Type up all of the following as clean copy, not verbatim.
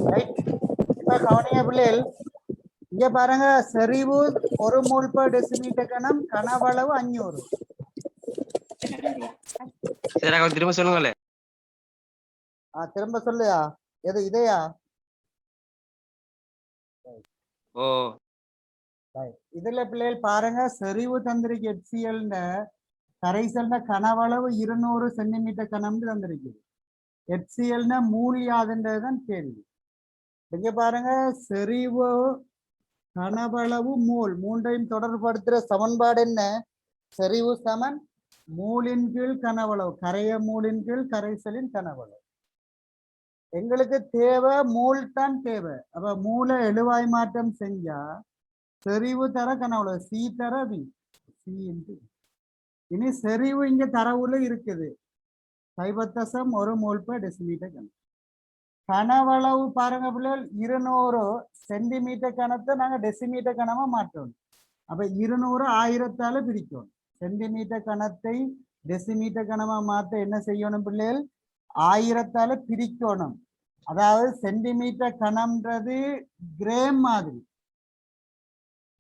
Right. இப்ப கவனிங்க பிள்ளைகள், இங்க பாருங்க, செறிவு 1 மோல் பர் டெசிமீட்டர் கணம், கனவளவு 500. சரி அக்கா திரும்ப சொல்லுங்களே. திரும்ப சொல்லுயா, எது இதையா? ஓ இதுல பிள்ளைகள் பாருங்க, செறிவு தந்திருக்கு HCl கரைசல்னா கனவளவு 200 சென்டிமீட்டர் கணம்னு தந்திருக்கு. HCl மூல் யாதுன்றதுதான் கேள்வி. இங்க பாருங்க, செறிவு கனவளவு மூல் மூன்றையும் தொடர்படுத்துற சமன்பாடு என்ன? செறிவு சமன் மூலின் கீழ் கனவளவு, கரைய மூலின் கீழ் கரைசலின் கனவளவு. எங்களுக்கு தேவை மூல் தான் தேவை. அப்ப மூல எழுவாய் மாற்றம் செஞ்சா செறிவு தர கனவளவு சி தர வி சி இன்டு. இனி செறிவு இங்க தரவுல இருக்குது 0.1 மோல் பர் டெசிமீட்டர் கணம். கனவளவு பாருங்க பிள்ளைகள், 200 சென்டிமீட்டர் கணத்தை நாங்க டெசிமீட்டர் கணமா மாற்றணும். அப்ப 200 1000ஆல பிரிக்கணும். சென்டிமீட்டர் கணத்தை டெசிமீட்டர் கணமா மாற்ற என்ன செய்யணும் பிள்ளைகள்? 1000ஆல பிரிக்கணும். அதாவது சென்டிமீட்டர் கணம்ன்றது கிராம் மாதிரி,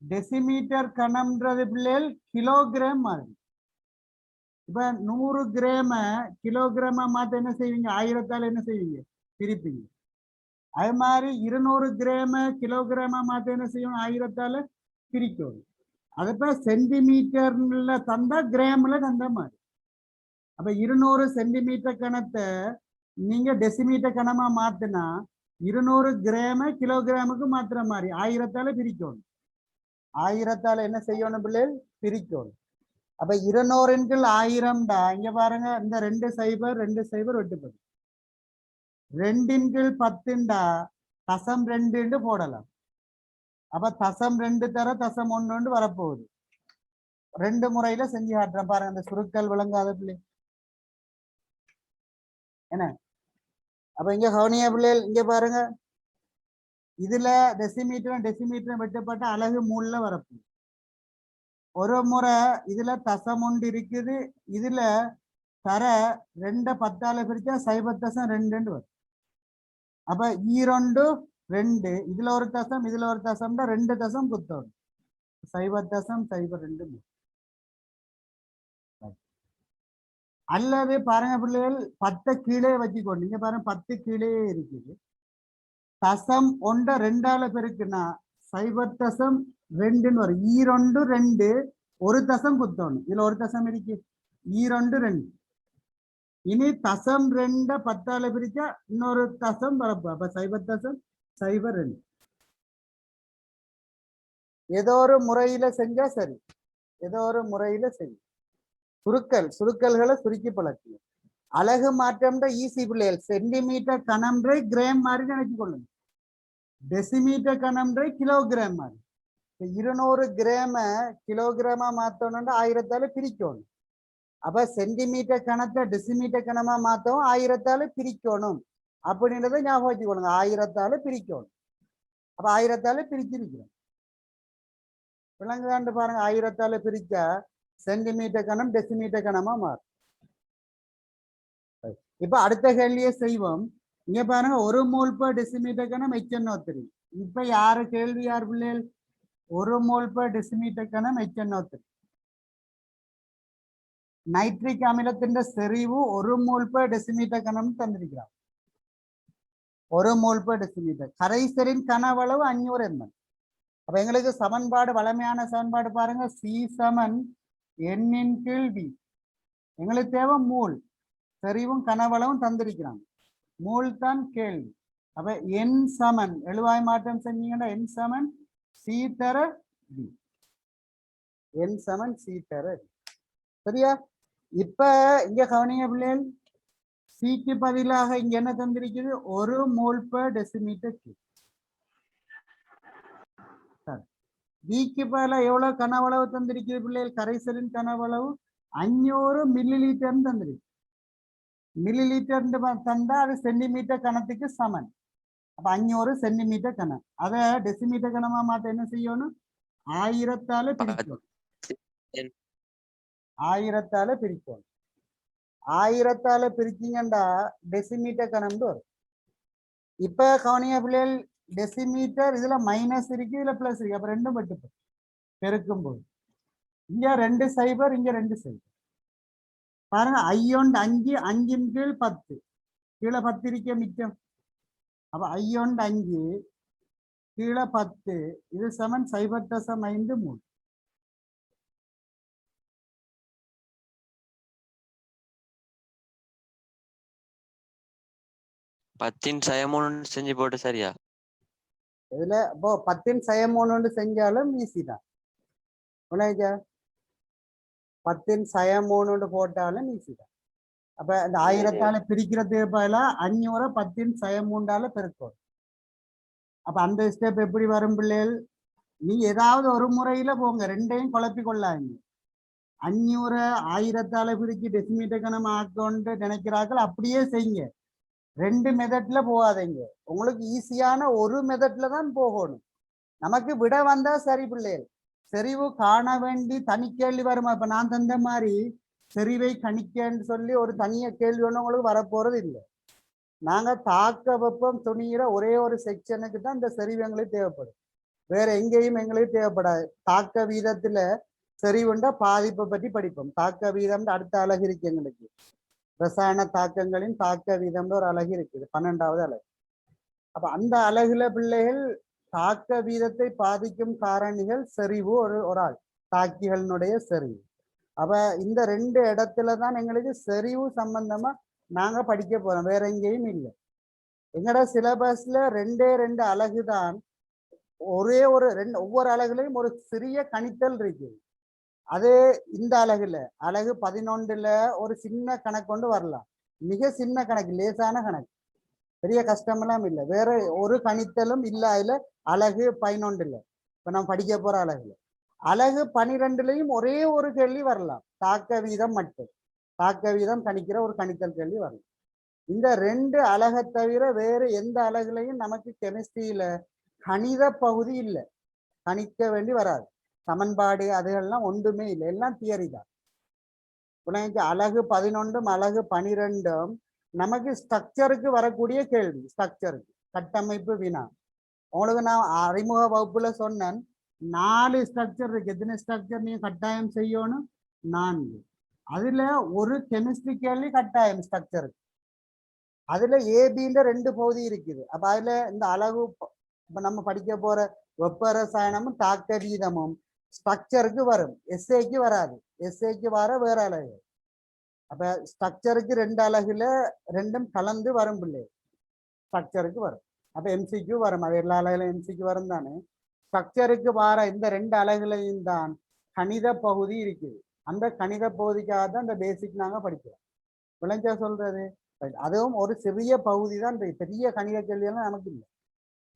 டெசிமீட்டர் கணம்ன்றது பிள்ளைகள் கிலோகிராம் மாதிரி. இப்ப 100 கிராம கிலோகிராமா மாத்த என்ன செய்வீங்க? 1000ஆல என்ன செய்வீங்க? பிரிப்பீங்க. அது மாதிரி 200 கிராம கிலோகிராமா மாத்த என்ன செய்யணும்? 1000ஆல பிரிக்கணும். அதுப்ப சென்டிமீட்டர்ல தந்தா கிராம்ல தந்த மாதிரி. அப்ப 200 சென்டிமீட்டர் கணத்தை நீங்க டெசிமீட்டர் கணமா மாத்தினா 200 கிராம கிலோகிராமுக்கு மாத்துற மாதிரி 1000ஆல பிரிக்கணும். 1000ஆல என்ன செய்யணும் பிள்ளைகள்? பிரிக்கணும். அப்ப 200 இங்க பாருங்க, இந்த 2 0 2 0 வெட்டுப்படும். 2 10 தசம் 2 போடலாம். அப்ப தசம் 2 தர தசம் 1 வரப்போகுது. 2 முறையில செஞ்சு காட்டுறேன் பாருங்க. அந்த சுருக்கல் விளங்காத பிள்ளை என்ன? அப்ப இங்க கவனியா பிள்ளைகள், இங்க பாருங்க, இதுல டெசிமீட்டர் வெட்டப்பட்ட அலகு மூணுல வரப்போகுது. ஒரு முறை இதுல தசம் 1 இருக்குது, இதுல தர 2 10ஆல பிரிச்சா 0.2 வரும். அப்ப 2 2 இதுல ஒரு தசம் இதுல ஒரு தசம்னா 2 தசம் குத்தணும். 0.02. அல்லது பாருங்க பிள்ளைகள், 10 கீழே வச்சுக்கோங்க. நீங்க பாருங்க 10 கீழே இருக்குது. தசம் 1 2ஆல பெருக்குன்னா 0.2 வரும். 2 2 ஒரு தசம் குத்தணும். இதுல ஒரு தசம் இருக்கு. 2 2. இனி தசம் 2 10ஆல பிரிச்சா இன்னொரு தசம் வரப்போ. அப்ப 0.02. ஏதோ ஒரு முறையில செஞ்சா சரி, ஏதோ ஒரு முறையில சரி. சுருக்கல்களை சுருக்கி பழக்கு. அலகு மாற்றம் ஈஸி பிள்ளைகள். சென்டிமீட்டர் கணம்ன்ற கிராம் மாதிரி நினைச்சுக்கொள்ளுங்க. டெசிமீட்டர் கணம்ன்ற கிலோகிராம் மாதிரி. 200 கிராம கிலோகிராமா மாத்தணும்னா 1000ஆல பிரிக்கணும். அப்ப சென்டிமீட்டர் கணத்தை டெசிமீட்டர் கணமா மாத்தவும் 1000ஆல பிரிக்கணும் அப்படின்றத ஞாபகம் வச்சுக்கொள்ளுங்க. 1000ஆல பிரிக்கணும். அப்ப 1000ஆல பிரிச்சிருக்கிறோம். விலங்குகாண்டு பாருங்க, 1000ஆல பிரிச்சா சென்டிமீட்டர் கணம் டெசிமீட்டர் கணமா மாறும். இப்ப அடுத்த கேள்வியை செய்வோம். இங்க பாருங்க, 1 மோல் பர் டெசிமீட்டர் கணம் HNO3. இப்ப யாரு கேள்வி? யார் பிள்ளைகள்? 1 மோல் பர் டெசிமீட்டர் கணம் HNO3. நைட்ரிக் அமிலத்தின் செறிவு 1 மோல் பர் டெசிமீட்டர் கணம் தந்திருக்கிறார். 1 மோல் பர் டெசிமீட்டர். கரைசலின் கனவளவு 500 ml. அப்ப எங்களுக்கு சமன்பாடு, வளமையான சமன்பாடு பாருங்க, சி சமன் எண்ணின் கீழ் வி. எங்களுக்கு தேவை மூல். செறிவும் கனவளவும் தந்திருக்கிறாங்க. மூல் தான் கேள்வி. அப்ப என் சமன் எழுவாய் மாற்றம் செஞ்சீங்கன்னா என் சமன் சி தர வி. என் சமன் சி தர வி. சரியா? இப்ப இங்க கவனிங்க பிள்ளைகள், சிக்கு பதிலாக இங்க என்ன தந்திருக்குது? 1 மோல் பர் டெசிமீட்டர் கியூப். விக்கு பதிலாக எவ்வளவு கனவளவு தந்திருக்குது பிள்ளைகள்? கரைசலின் கனவளவு 500 மில்லி லிட்டர் தந்திருக்கு. மில்லி லிட்டர் தந்தா அது சென்டிமீட்டர் கணத்துக்கு சமன். அப்ப 500 சென்டிமீட்டர் கணம். அதை டெசிமீட்டர் கணமா மாத்த என்ன செய்யணும்? 1000ஆல பிரிக்கணும். 1000ஆல பிரிக்கணும். 1000ஆல பிரிச்சிங்கண்டா டெசிமீட்டர் கணம்னு வரும். இப்ப கவனிய பிள்ளைகள் டெசிமீட்டர் இதுல மைனஸ் இருக்கு இதுல பிளஸ் இருக்கு. அப்ப ரெண்டும் வெட்டு பெருக்கும் போது இங்க 2 சைபர் இங்க 2 சைபர். பாருங்க ஐயொண்டு 5 5 கீழ் 10 கீழே 10 இருக்க மிச்சம். அப்ப ஐயொண்டு 5 கீழே 10 இது சமன் 0.53. பத்தின் சயமோன்னு செஞ்சு போட்டு சரியா? இதுல இப்போ 10 செஞ்சாலும் ஈஸி தான். 10 போட்டாலும் ஈஸி தான். அப்ப இந்த 1000 பிரிக்கிறதுக்கு பதிலா 500 10 பெருக்கும். அப்ப அந்த ஸ்டெப் எப்படி வரும் பிள்ளைகள்? நீ ஏதாவது ஒரு முறையில போங்க, ரெண்டையும் குழப்பி கொள்ளாங்க. 500 1000 பிரிச்சு டெசிமீட்டர் கணம் ஆக்கொண்டு நினைக்கிறார்கள், அப்படியே செய்யுங்க. 2 மெத்தட்ல போகாதீங்க. உங்களுக்கு ஈஸியான ஒரு மெத்தட்ல தான் போகணும். நமக்கு விட வந்தா சரி பிள்ளைகள். செறிவு காண வேண்டி தனி கேள்வி வருமா? இப்ப நான் தந்த மாதிரி செறிவை கணிக்கன்னு சொல்லி ஒரு தனிய கேள்வி ஒண்ணு உங்களுக்கு வரப்போறது இல்லை. நாங்க தாக்க வெப்பம் துணியிற ஒரே ஒரு செக்ஷனுக்கு தான் இந்த செறிவு எங்களுக்கு தேவைப்படும். வேற எங்கேயும் எங்களுக்கு தேவைப்படாது. தாக்க வீதத்துல செறிவுண்டா பாதிப்பை பற்றி படிப்போம். தாக்க வீதம் அடுத்த அழகு இருக்கு எங்களுக்கு. ரசாயன தாக்கங்களின் தாக்க வீதம்னு ஒரு அழகு இருக்குது, 12வது அழகு. அப்ப அந்த அழகுல பிள்ளைகள் தாக்க வீதத்தை பாதிக்கும் காரணிகள் செறிவு ஒரு ஆள் தாக்கிகளினுடைய செறிவு. அப்ப இந்த 2 இடத்துல தான் எங்களுக்கு செறிவு சம்பந்தமா நாங்க படிக்க போறோம், வேற எங்கேயும் இல்லை. எங்கட சிலபஸ்ல 2 அழகு தான். ஒவ்வொரு அழகுலையும் ஒரு சிறிய கணித்தல் இருக்கு. அது இந்த அழகு 11ல ஒரு சின்ன கணக்கு கொண்டு வரலாம். மிக சின்ன கணக்கு, லேசான கணக்கு, பெரிய கஷ்டமெல்லாம் இல்லை. வேற ஒரு கணித்தலும் இல்லை. அதுல அழகு 11ல இப்ப நம்ம படிக்க போற அழகு 12லயும் ஒரே ஒரு கேள்வி வரலாம், தாக்க வீதம் மட்டும். தாக்க வீதம் கணிக்கிற ஒரு கணித்தல் கேள்வி வரலாம். இந்த 2 அழகை தவிர வேறு எந்த அழகுலையும் நமக்கு கெமிஸ்ட்ரியில கணித பகுதி இல்லை, கணிக்க வேண்டி வராது. சமன்பாடு அதுகள்லாம் ஒன்றுமே இல்லை, எல்லாம் தியரி தான். அழகு 11 அழகு 12 நமக்கு ஸ்ட்ரக்சருக்கு வரக்கூடிய கேள்வி. ஸ்ட்ரக்சருக்கு கட்டமைப்பு வினா. உங்களுக்கு நான் அறிமுக வகுப்புல சொன்னேன் 4 ஸ்ட்ரக்சர் இருக்கு. எத்தனை ஸ்ட்ரக்சர் நீங்க கட்டாயம் செய்யணும்? 4. அதுல ஒரு கெமிஸ்ட்ரி கேள்வி கட்டாயம் ஸ்ட்ரக்சருக்கு. அதுல ஏபின்ற 2 பகுதி இருக்குது. அப்ப அதுல இந்த அழகு இப்ப நம்ம படிக்க போற வெப்ப ரசாயனமும் தாக்க வீதமும் ஸ்ட்ரக்சருக்கு வரும், எஸ்ஏக்கு வராது. எஸ்ஏக்கு வர வேற அழகு. அப்ப ஸ்ட்ரக்சருக்கு 2 அழகுல 2ம் கலந்து வரும் பிள்ளை, ஸ்ட்ரக்சருக்கு வரும். அப்ப எம்சிக்கு வரும், அது எல்லா அழகுலையும் எம்சிக்கு வரும் தானே. ஸ்ட்ரக்சருக்கு வர இந்த 2 அழகுலையும் தான் கணித பகுதி இருக்குது. அந்த கணித பகுதிக்காக தான் இந்த பேசிக் நாங்க படிக்கிறோம். விளைஞ்சா சொல்றது அதுவும் ஒரு சிறிய பகுதி தான். பெரிய கணித கேள்வியெல்லாம் நமக்கு இல்லை,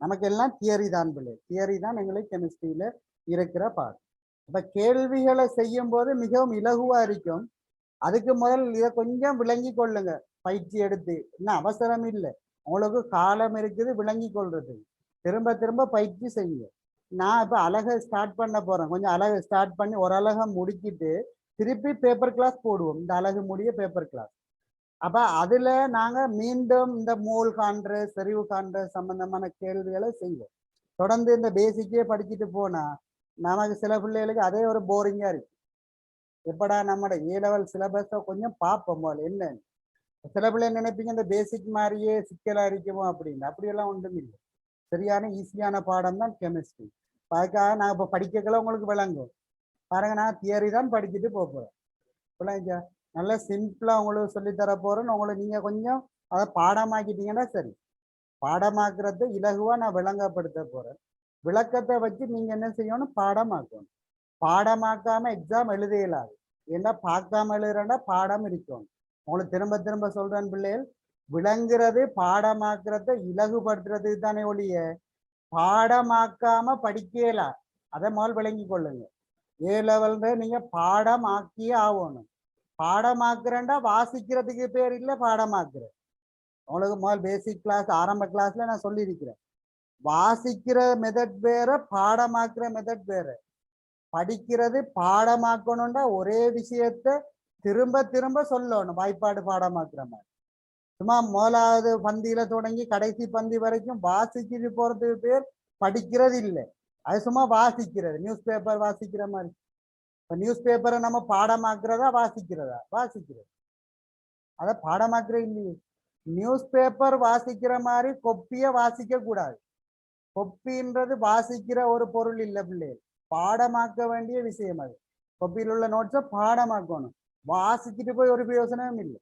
நமக்கு எல்லாம் தியரி தான் பிள்ளை. தியரி தான் எங்களுக்கு கெமிஸ்ட்ரியில இருக்கிற பாடம். அப்ப கேள்விகளை செய்யும் போது மிகவும் இலகுவா இருக்கும். அதுக்கு முதல் இதை கொஞ்சம் விளங்கி கொள்ளுங்க, பயிற்சி எடுத்து. இன்னும் அவசரம் இல்லை, உங்களுக்கு காலம் இருக்குது விளங்கி கொள்றது. திரும்ப திரும்ப பயிற்சி செய்யுங்க. நான் இப்ப அழகை ஸ்டார்ட் பண்ண போறேன். கொஞ்சம் அழகை ஸ்டார்ட் பண்ணி ஒரு அழகை முடிக்கிட்டு திருப்பி பேப்பர் கிளாஸ் போடுவோம். இந்த அழகு முடிய பேப்பர் கிளாஸ். அப்ப அதுல நாங்க மீண்டும் இந்த மோல் காண்ற செறிவு காண்ற சம்பந்தமான கேள்விகளை செய்வோம். தொடர்ந்து இந்த பேசிக்கே படிச்சுட்டு போனா நமக்கு சில பிள்ளைகளுக்கு அதே ஒரு போரிங்கா இருக்கு. எப்படா நம்மளோட ஏ-லெவல் சிலபஸை கொஞ்சம் பார்ப்போம் என்ன. சில பிள்ளை நினைப்பீங்க இந்த பேசிக் மாதிரியே சிக்கலா இருக்குமோ அப்படின்னு. அப்படியெல்லாம் ஒன்றும் இல்லை, சரியான ஈஸியான பாடம் தான் கெமிஸ்ட்ரி. அதுக்காக நான் இப்போ படிக்கல உங்களுக்கு விளங்கும். பாருங்க, நான் தியரி தான் படிச்சுட்டு போறேன். நல்லா சிம்பிளா உங்களுக்கு சொல்லித்தர போறேன்னு உங்களுக்கு நீங்க கொஞ்சம் அதை பாடமாக்கிட்டீங்கன்னா சரி. பாடமாக்குறத இலகுவா நான் விளங்கப்படுத்த போறேன். விளக்கத்தை வச்சு நீங்க என்ன செய்யணும்? பாடமாக்கணும். பாடமாக்காம எக்ஸாம் எழுத இயலாது. ஏன்னா பார்க்காம எழுதுறா பாடம் இருக்கும். உங்களுக்கு திரும்ப திரும்ப சொல்றேன் பிள்ளைகள், விளங்குறது பாடமாக்குறத இலகுபடுத்துறது தானே ஒழிய பாடமாக்காம படிக்கலா. அதை முதல் விளங்கி கொள்ளுங்க. ஏ-லெவல்ல நீங்க பாடம் ஆக்கியே ஆகணும். பாடமாக்குறேன்டா வாசிக்கிறதுக்கு பேர் இல்லை, பாடமாக்குறேன். உங்களுக்கு முதல் பேசிக் கிளாஸ் ஆரம்ப கிளாஸ்ல நான் சொல்லியிருக்கிறேன். வாசிக்கிற மெத்தட் வேற, பாடமாக்குற மெத்தட் வேற. படிக்கிறது பாடமாக்கணும்டா ஒரே விஷயத்த திரும்ப திரும்ப சொல்லணும், வாய்ப்பாடு பாடமாக்குற மாதிரி. சும்மா முதலாவது பந்தியில தொடங்கி கடைசி பந்தி வரைக்கும் வாசிச்சுட்டு போறதுக்கு பேர் படிக்கிறது இல்லை. அது சும்மா வாசிக்கிறது, நியூஸ் பேப்பர் வாசிக்கிற மாதிரி. இப்ப நியூஸ் பேப்பரை நம்ம பாடமாக்குறதா வாசிக்கிறதா? வாசிக்கிறது. அத பாடமாக்குற இல்லையே. நியூஸ் பேப்பர் வாசிக்கிற மாதிரி கொப்பிய வாசிக்க கூடாது. கொப்பின்றது வாசிக்கிற ஒரு பொருள் இல்லை பிள்ளைகள், பாடமாக்க வேண்டிய விஷயம் அது. கொப்பியில் உள்ள நோட்ஸை பாடமாக்கணும். வாசிச்சுட்டு போய் ஒரு பிரயோசனமும் இல்லை.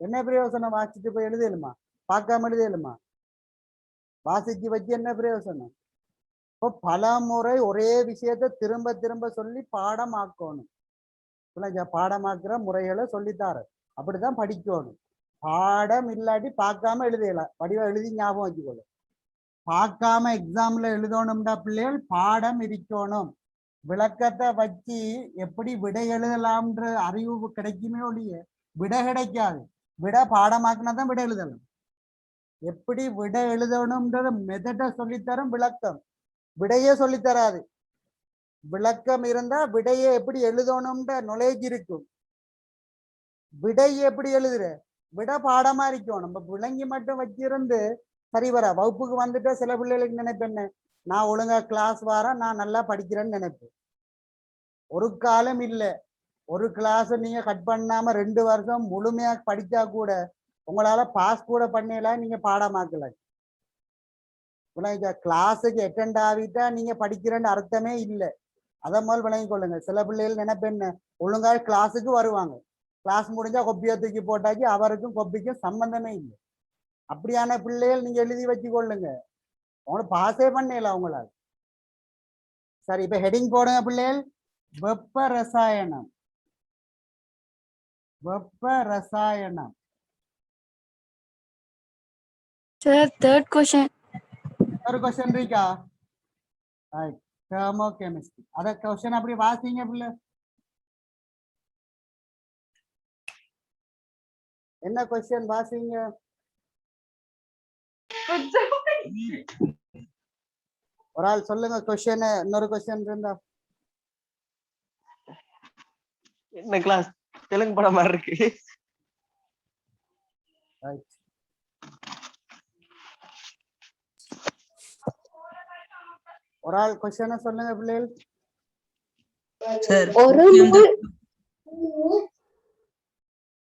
என்ன பிரயோசனம்? வாசிச்சுட்டு போய் எழுதலுமா? பார்க்காம எழுதலுமா? வாசிச்சு வச்சு என்ன பிரயோசனம்? இப்போ பல முறை ஒரே விஷயத்த திரும்ப திரும்ப சொல்லி பாடமாக்கணும். பாடமாக்குற முறைகளை சொல்லித்தார, அப்படிதான் படிக்கணும். பாடம் இல்லாட்டி பார்க்காம எழுதலாம், படிவா எழுதி ஞாபகம் வச்சுக்கொள்ள. பார்க்காம எக்ஸாம்ல எழுதணும்டா பிள்ளைகள், பாடம் இருக்கணும். விளக்கத்தை வச்சு எப்படி விடை எழுதலாம்ன்ற அறிவு கிடைக்குமே ஒழிய விடை கிடைக்காது. விட பாடமாக்குனாதான் விடை எழுதலாம். எப்படி விடை எழுதணும்ன்ற மெத்தட சொல்லித்தரும் விளக்கம், விடையே சொல்லித்தராது. விளக்கம் இருந்தா விடையை எப்படி எழுதணும்ன்ற நாலேஜ் இருக்கும். விடை எப்படி எழுதுற? விட பாடமா இருக்கணும். நம்ம விளங்கி மட்டும் வச்சிருந்து சரி வர வகுப்புக்கு வந்துட்டு சில பிள்ளைகளுக்கு நினைப்பேன், நான் ஒழுங்கா கிளாஸ் வரேன், நான் நல்லா படிக்கிறேன்னு நினைப்பேன். ஒரு காலம் இல்லை. ஒரு கிளாஸ் நீங்க கட் பண்ணாம 2 வருஷம் முழுமையா படிச்சா கூட உங்களால பாஸ் கூட பண்ணல, நீங்க பாடமாக்கல. கிளாஸுக்கு அட்டெண்ட் ஆகிட்டா நீங்க படிக்கிறேன்னு அர்த்தமே இல்லை. அதை முதல் விளங்கி கொள்ளுங்க. சில பிள்ளைகள் நினைப்பேன், ஒழுங்கா கிளாஸுக்கு வருவாங்க, கிளாஸ் முடிஞ்சா கொப்பியை தூக்கி போட்டாச்சு, அவருக்கும் கொப்பிக்கும் சம்பந்தமே இல்லை. அப்படியான பிள்ளைகள் நீங்க எழுதி வச்சு கொள்ளுங்க, உங்களுக்கு பாஸே பண்ணல அவங்களால. சரி, இப்ப ஹெடிங் போடுங்க பிள்ளைகள். வெப்ப ரசாயனம். வெப்ப ரசாயனம். Sir, third question. ஒரு கொஸ்டின் இருக்கா? Thermo chemistry. அத கொஸ்டின் அப்படி வாசிங்க பிள்ளை. என்ன கொஸ்டின் வாசிங்க. ஒரு ஆள் சொல்லுங்க கொஸ்டின். இன்னொரு கொஸ்டின் இருந்தா. என்ன கிளாஸ்? தெலுங்கு படம் மாதிரி இருக்கு. ஒரு ஆள் கொஸ்டின் சொல்லுங்க பிள்ளைகள்.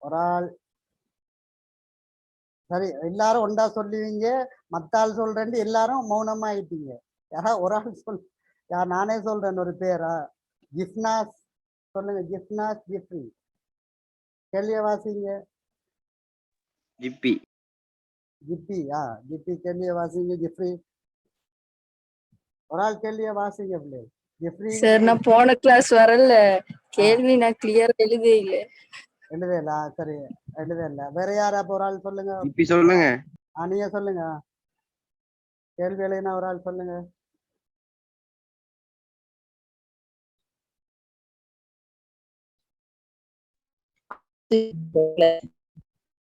ஒரு ஆள். சரி, எல்லாரும் ஒன்றா சொல்லுவீங்க, மத்த ஆள் சொல்றேன் எல்லாரும் மௌனமா ஆயிட்டீங்க. யாரா ஒரு ஆள் சொல். யார்? நானே சொல்றேன் ஒரு பேரா. ஜிப்னாஸ் சொல்லுங்க. ஜிப்னாஸ் ஜிப்ரி. கேள்விய வாசிங்க. ஜிப்பி. ஜிப்பி. ஜிப்பி கேள்விய வாசிங்க. ஜிப்ரி ஒரு ஆள் கேள்விய வாசிங்க பிள்ளை. ஜிப்ரி. சார், நான் போன கிளாஸ் வரல, கேள்வி நான் கிளியர் எழுதே இல்ல. எழுதல? சரி, எழுதல. வேற யாரா? ஒரு ஆள் சொல்லுங்க. ஜிப்பி சொல்லுங்க. நீங்க சொல்லுங்க. கேள்வி எழுதினா ஒரு ஆள் சொல்லுங்க.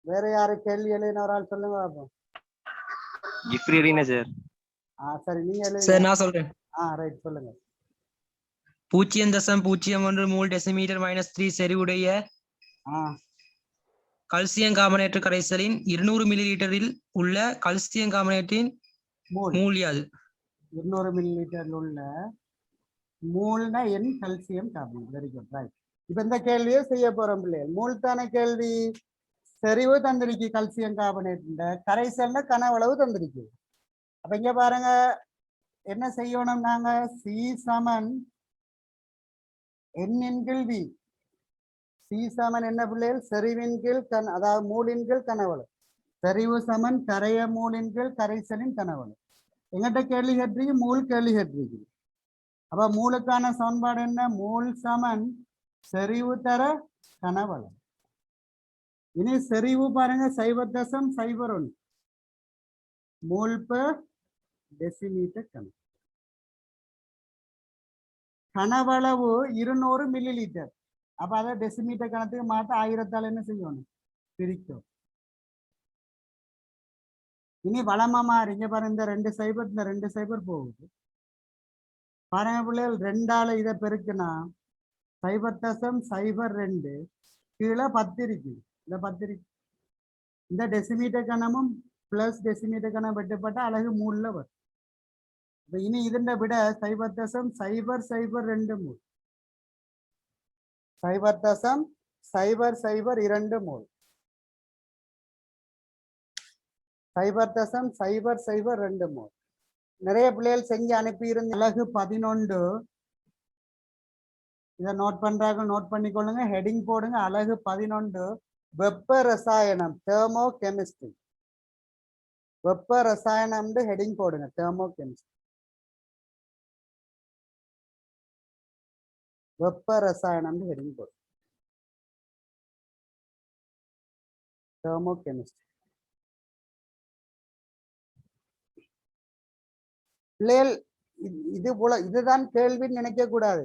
வேற யாரு கேள்வி எழுதின ஒரு ஆள் சொல்லுங்க பாப்போம். ஜிப்ரி எழுதின சார். சரி, நீங்க எழுதுங்க. சார், நான் சொல்றேன். ரைட், சொல்லுங்க. 0.01 மூல் டெசிமீட்டர் -3 செறிவுடைய கல்சியம் கார்பனேட் கரைசலின் 200 மில்லிலிட்டரில் உள்ள கல்சியம் கார்பனேட்டின் மூல் யாது? 200 மில்லிலிட்டர்ல உள்ள மூல்னா என் calcium carbonate. Very good, right. இப்ப இந்த கேள்வியை செய்ய போறோம் பிள்ளைகள். மூல் தானே கேள்வி. செறிவு தந்திருக்கு கல்சியம் கார்பனேட், கரைசல்ல கனவளவு தந்திருக்கு. அப்ப இங்க பாருங்க, என்ன செய்யணும் நாங்க? சி சமன் என் கீழ் வி. சி சமன் என்ன பிள்ளைகள்? செறிவின் கீழ் அதாவது மூலின் கீழ் கனவளவு. செறிவு சமன் கரைய மூலின் கீழ் கரைசலின் கனவளவு. எங்கிட்ட கேள்வி கேட்டிருக்கு, மூல் கேள்வி கேட்டிருக்கு. அப்ப மூலுக்கான சமன்பாடு என்ன? மூல் சமன் செறிவு தர கனவளவு. இனி செறிவு பாருங்க, 0.01 மூல் பெர் டெசிமீட்டர் கனம். கனவளவு 200 மில்லிலிட்டர். அப்ப அதை டெசிமீட்டர் கணத்துக்கு மாத்த 1000ஆல் என்ன செய்யணும்? பிரிக்கும். இனி வளமா மாறிங்க பாருங்க, இந்த 2 சைபர், இந்த 2 சைபர் போகுது பாருங்க பிள்ளைகள். 2ஆல இதை பெருக்குனா 0.02 கீழே 10 இருக்கு. இந்த 10 இருக்கு. இந்த டெசிமீட்டர் கணமும் பிளஸ் டெசிமீட்டர் கணம் வெட்டப்பட்ட அலகு மூணுல வரும். இப்ப இனி இதன் விட 0.0002 மூல் 0.0002 மூல் 0.0002 மூல். நிறைய பிள்ளைகள் செஞ்சு அனுப்பி இருந்த அலகு 11 இதை நோட் பண்றாங்க, நோட் பண்ணிக்கொள்ளுங்க, ஹெடிங் போடுங்க. அலகு 11 வெப்ப ரசாயனம், தெர்மோ கெமிஸ்ட்ரி. வெப்ப ரசாயனம் ஹெடிங் போடுங்க, தெர்மோ கெமிஸ்ட்ரி. வெப்ப ரசாயனம் ஹெடிங் போடுங்க, தெர்மோ கெமிஸ்ட்ரி. பிள்ளைகள் இது போல இதுதான் கேள்வின்னு நினைக்க கூடாது.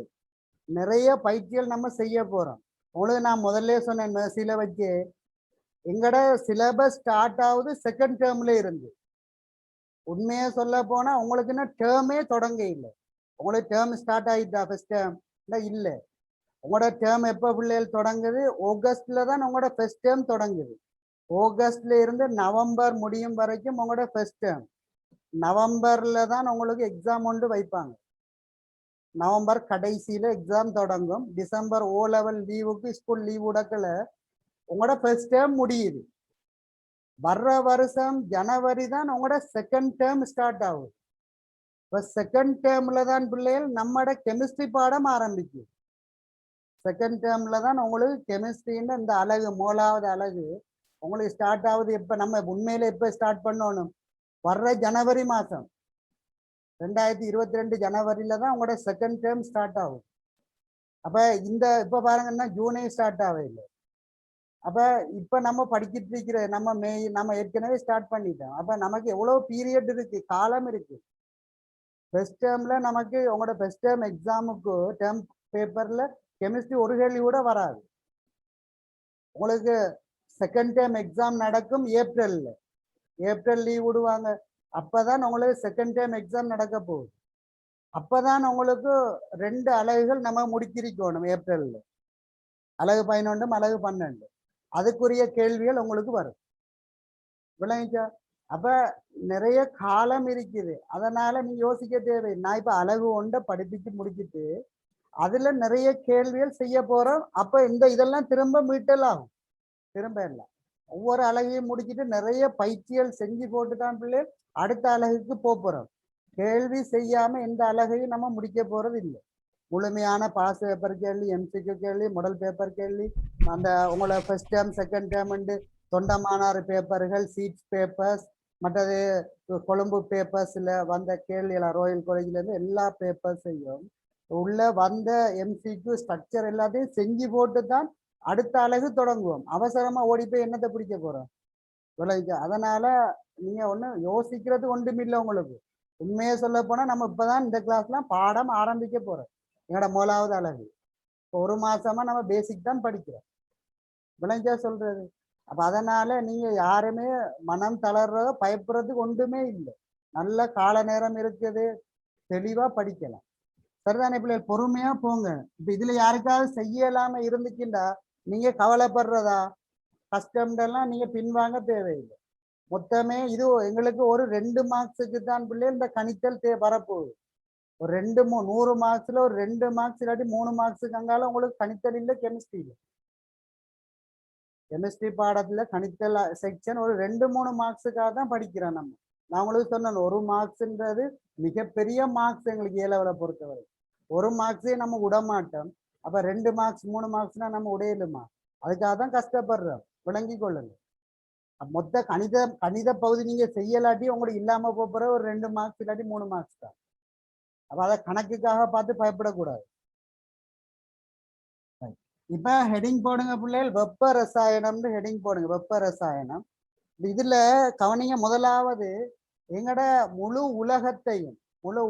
நிறைய பயிற்சிகள் நம்ம செய்ய போறோம். உங்களுக்கு நான் முதல்ல சொன்னேன் மெர்சில வச்சு எங்கட சிலபஸ் ஸ்டார்ட் ஆகுது செகண்ட் டேர்ம்ல இருந்து. உண்மையா சொல்ல போனா உங்களுக்கு இன்னும் டேர்மே தொடங்க இல்லை. உங்களுக்கு டேர்ம் ஸ்டார்ட் ஆகிட்டா ஃபர்ஸ்ட் டேர்ம் இல்லை. உங்களோட டேர்ம் எப்போ பிள்ளைகள் தொடங்குது? ஆகஸ்ட்ல தான் உங்களோட ஃபர்ஸ்ட் டேர்ம் தொடங்குது. ஆகஸ்ட்ல இருந்து நவம்பர் முடியும் வரைக்கும் உங்களோட ஃபர்ஸ்ட் டேர்ம். நவம்பர்ல தான் உங்களுக்கு எக்ஸாம் ஒன்று வைப்பாங்க. நவம்பர் கடைசியில எக்ஸாம் தொடங்கும். டிசம்பர் ஓ லெவல் லீவுக்கு ஸ்கூல் லீவ் விடக்கல உங்களோட ஃபர்ஸ்ட் டேர்ம் முடியுது. வர்ற வருஷம் ஜனவரி தான் உங்களோட செகண்ட் டேர்ம் ஸ்டார்ட் ஆகுது. இப்போ செகண்ட் டேர்ம்ல தான் பிள்ளைகள் நம்மளோட கெமிஸ்ட்ரி பாடம் ஆரம்பிக்கும். செகண்ட் டேர்ம்ல தான் உங்களுக்கு கெமிஸ்ட்ரின்னு இந்த அலகு 3வது அலகு உங்களுக்கு ஸ்டார்ட் ஆகுது. எப்போ நம்ம உண்மையில எப்போ ஸ்டார்ட் பண்ணணும்? வர்ற ஜனவரி மாதம் 2022 ஜனவரியில தான் உங்களோட செகண்ட் டேர்ம் ஸ்டார்ட் ஆகும். அப்ப இந்த இப்ப பாருங்கன்னா ஜூனே ஸ்டார்ட் ஆகல. அப்ப இப்ப நம்ம படிக்கிட்டு இருக்கிற நம்ம ஏற்கனவே ஸ்டார்ட் பண்ணிட்டோம். அப்ப நமக்கு எவ்வளவு பீரியட் இருக்கு, காலம் இருக்கு. ஃபர்ஸ்ட் டேர்ம்ல நமக்கு உங்களோட ஃபர்ஸ்ட் டேர்ம் எக்ஸாமுக்கு டேர்ம் பேப்பர்ல கெமிஸ்ட்ரி ஒரு கேள்வி கூட வராது. உங்களுக்கு செகண்ட் டேர்ம் எக்ஸாம் நடக்கும் ஏப்ரல் லீவ் விடுவாங்க. அப்பதான் உங்களுக்கு செகண்ட் டேர்ம் எக்ஸாம் நடக்க போகுது. அப்பதான் உங்களுக்கு 2 அலகுகள் நம்ம முடிச்சிருக்கணும் ஏப்ரல்ல. அலகு 11 அலகு 12 அதுக்குரிய கேள்விகள் உங்களுக்கு வரும். விளங்கிச்சா? அப்ப நிறைய காலம் இருக்குது. அதனால நீ யோசிக்க தேவை. நான் இப்ப அலகு 1 படிப்பிச்சு முடிச்சுட்டு அதுல நிறைய கேள்விகள் செய்ய போறோம். அப்ப இதெல்லாம் திரும்ப மீட்டல் ஆகும். திரும்ப இல்லை, ஒவ்வொரு அலகையும் முடிச்சுட்டு நிறைய பயிற்சிகள் செஞ்சு போட்டுதான் பிள்ளை அடுத்த அலகுக்கு போறோம். கேள்வி செய்யாம எந்த அலகையும் நம்ம முடிக்க போறது இல்லை. முழுமையான பாஸ் பேப்பர் கேள்வி, எம்சிக்யூ கேள்வி, மாடல் பேப்பர் கேள்வி, அந்த உங்களை first term second term Thondaimanaru பேப்பர்கள், சீட்ஸ் பேப்பர்ஸ், மற்றது கொழும்பு பேப்பர்ஸ்ல வந்த கேள்விகள் ராயல் காலேஜ்ல இருந்து எல்லா பேப்பர்ஸையும் உள்ள வந்த எம்சிக்யூ ஸ்ட்ரக்சர் எல்லாத்தையும் செஞ்சு போட்டு தான் அடுத்த அலகு தொடங்குவோம். அவசரமா ஓடி போய் என்னத்தை பிடிக்க போறோம்? அதனால நீங்க ஒண்ணு யோசிக்கிறது ஒன்றுமில்லை. உங்களுக்கு உண்மையை சொல்ல போனா நம்ம இப்பதான் இந்த கிளாஸ்லாம் பாடம் ஆரம்பிக்க போறோம். எங்களோட 3வது அலகு இப்போ 1 மாசமா நம்ம பேசிக் தான் படிக்கிறோம். விளைஞ்சா சொல்றது. அப்ப அதனால நீங்க யாருமே மனம் தளர்றதோ பயப்படுறதுக்கு ஒன்றுமே இல்லை. நல்ல கால நேரம் இருக்குது, தெளிவா படிக்கலாம். சரிதானே பிள்ளைகள்? பொறுமையா போங்க. இப்ப இதுல யாருக்காவது செய்யலாம இருந்துச்சுண்டா நீங்க கவலைப்படுறதா கஷ்டம்லாம் நீங்க பின்வாங்க தேவையில்லை. மொத்தமே இது எங்களுக்கு ஒரு 2 மார்க்ஸுக்கு தான் பிள்ளை இந்த கணித்தல் வரப்போகுது. ஒரு 100 மார்க்ஸ்ல ஒரு 2 மார்க்ஸ் இல்லாட்டி 3 மார்க்ஸுக்கு அங்கால உங்களுக்கு கணித்தல் இல்லை, கெமிஸ்ட்ரி இல்லை. கெமிஸ்ட்ரி பாடத்துல கணித்தல் செக்ஷன் ஒரு 2-3 மார்க்ஸுக்காக தான் படிக்கிறோம். நான் உங்களுக்கு சொன்னேன் 1 மார்க்ஸ்ன்றது மிகப்பெரிய மார்க்ஸ். எங்களுக்கு ஏலவரை பொறுத்தவரை 1 மார்க்ஸே நம்ம விட மாட்டோம். அப்ப 2 மார்க்ஸ் 3 மார்க்ஸ்னா நம்ம உடையலுமா? அதுக்காக தான் கஷ்டப்படுறோம். விளங்கி கொள்ளுங்க. மொத்த கணித பகுதி நீங்க செய்யலாட்டி உங்களுக்கு இல்லாம போற ஒரு 2 மார்க்ஸ் இல்லாட்டி 3 மார்க்ஸ் தான். அப்ப அதை கணக்குக்காக பார்த்து பயப்படக்கூடாது. இப்ப ஹெடிங் போடுங்க பிள்ளைகள், வெப்ப ரசாயனம்னு ஹெடிங் போடுங்க. வெப்ப ரசாயனம். இதுல கவனிங்க, முதலாவது எங்கட முழு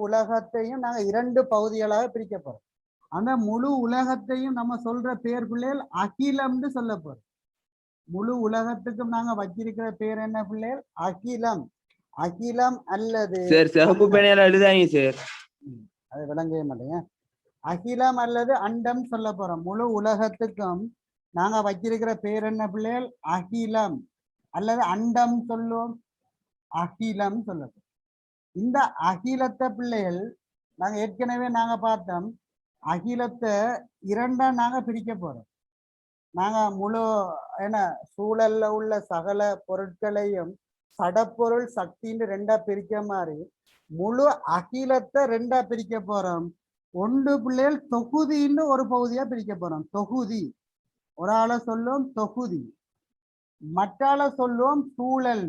உலகத்தையும் நாங்க 2 பகுதிகளாக பிரிக்க போறோம். அந்த முழு உலகத்தையும் நம்ம சொல்ற பேர் பிள்ளைகள் அகிலம்னு சொல்ல போறோம். முழு உலகத்துக்கும் நாங்க வச்சிருக்கிற பேர் என்ன பிள்ளைகள்? அகிலம். அகிலம் அல்லது அது விளங்கவே மாட்டேங்க. அகிலம் அல்லது அண்டம் சொல்ல போறோம். முழு உலகத்துக்கும் நாங்க வச்சிருக்கிற பேர் என்ன பிள்ளைகள்? அகிலம். அல்லது அண்டம் சொல்லுவோம், அகிலம் சொல்லப்படும். இந்த அகிலத்தை பிள்ளைகள் நாங்க ஏற்கனவே நாங்க பார்த்தோம், அகிலத்தை இரண்டா நாங்க பிரிக்க போறோம். நாங்க முழு என்ன சூழல்ல உள்ள சகல பொருட்களையும் சடப்பொருள் சக்தின்னு ரெண்டா பிரிக்க மாதிரி முழு அகிலத்தை ரெண்டா பிரிக்க போறோம். ஒன்று பிள்ளைகள் தொகுதின்னு ஒரு பகுதியா பிரிக்க போறோம். தொகுதி ஒரு ஆளை சொல்லுவோம் தொகுதி, மற்றால சொல்லுவோம் சூழல்.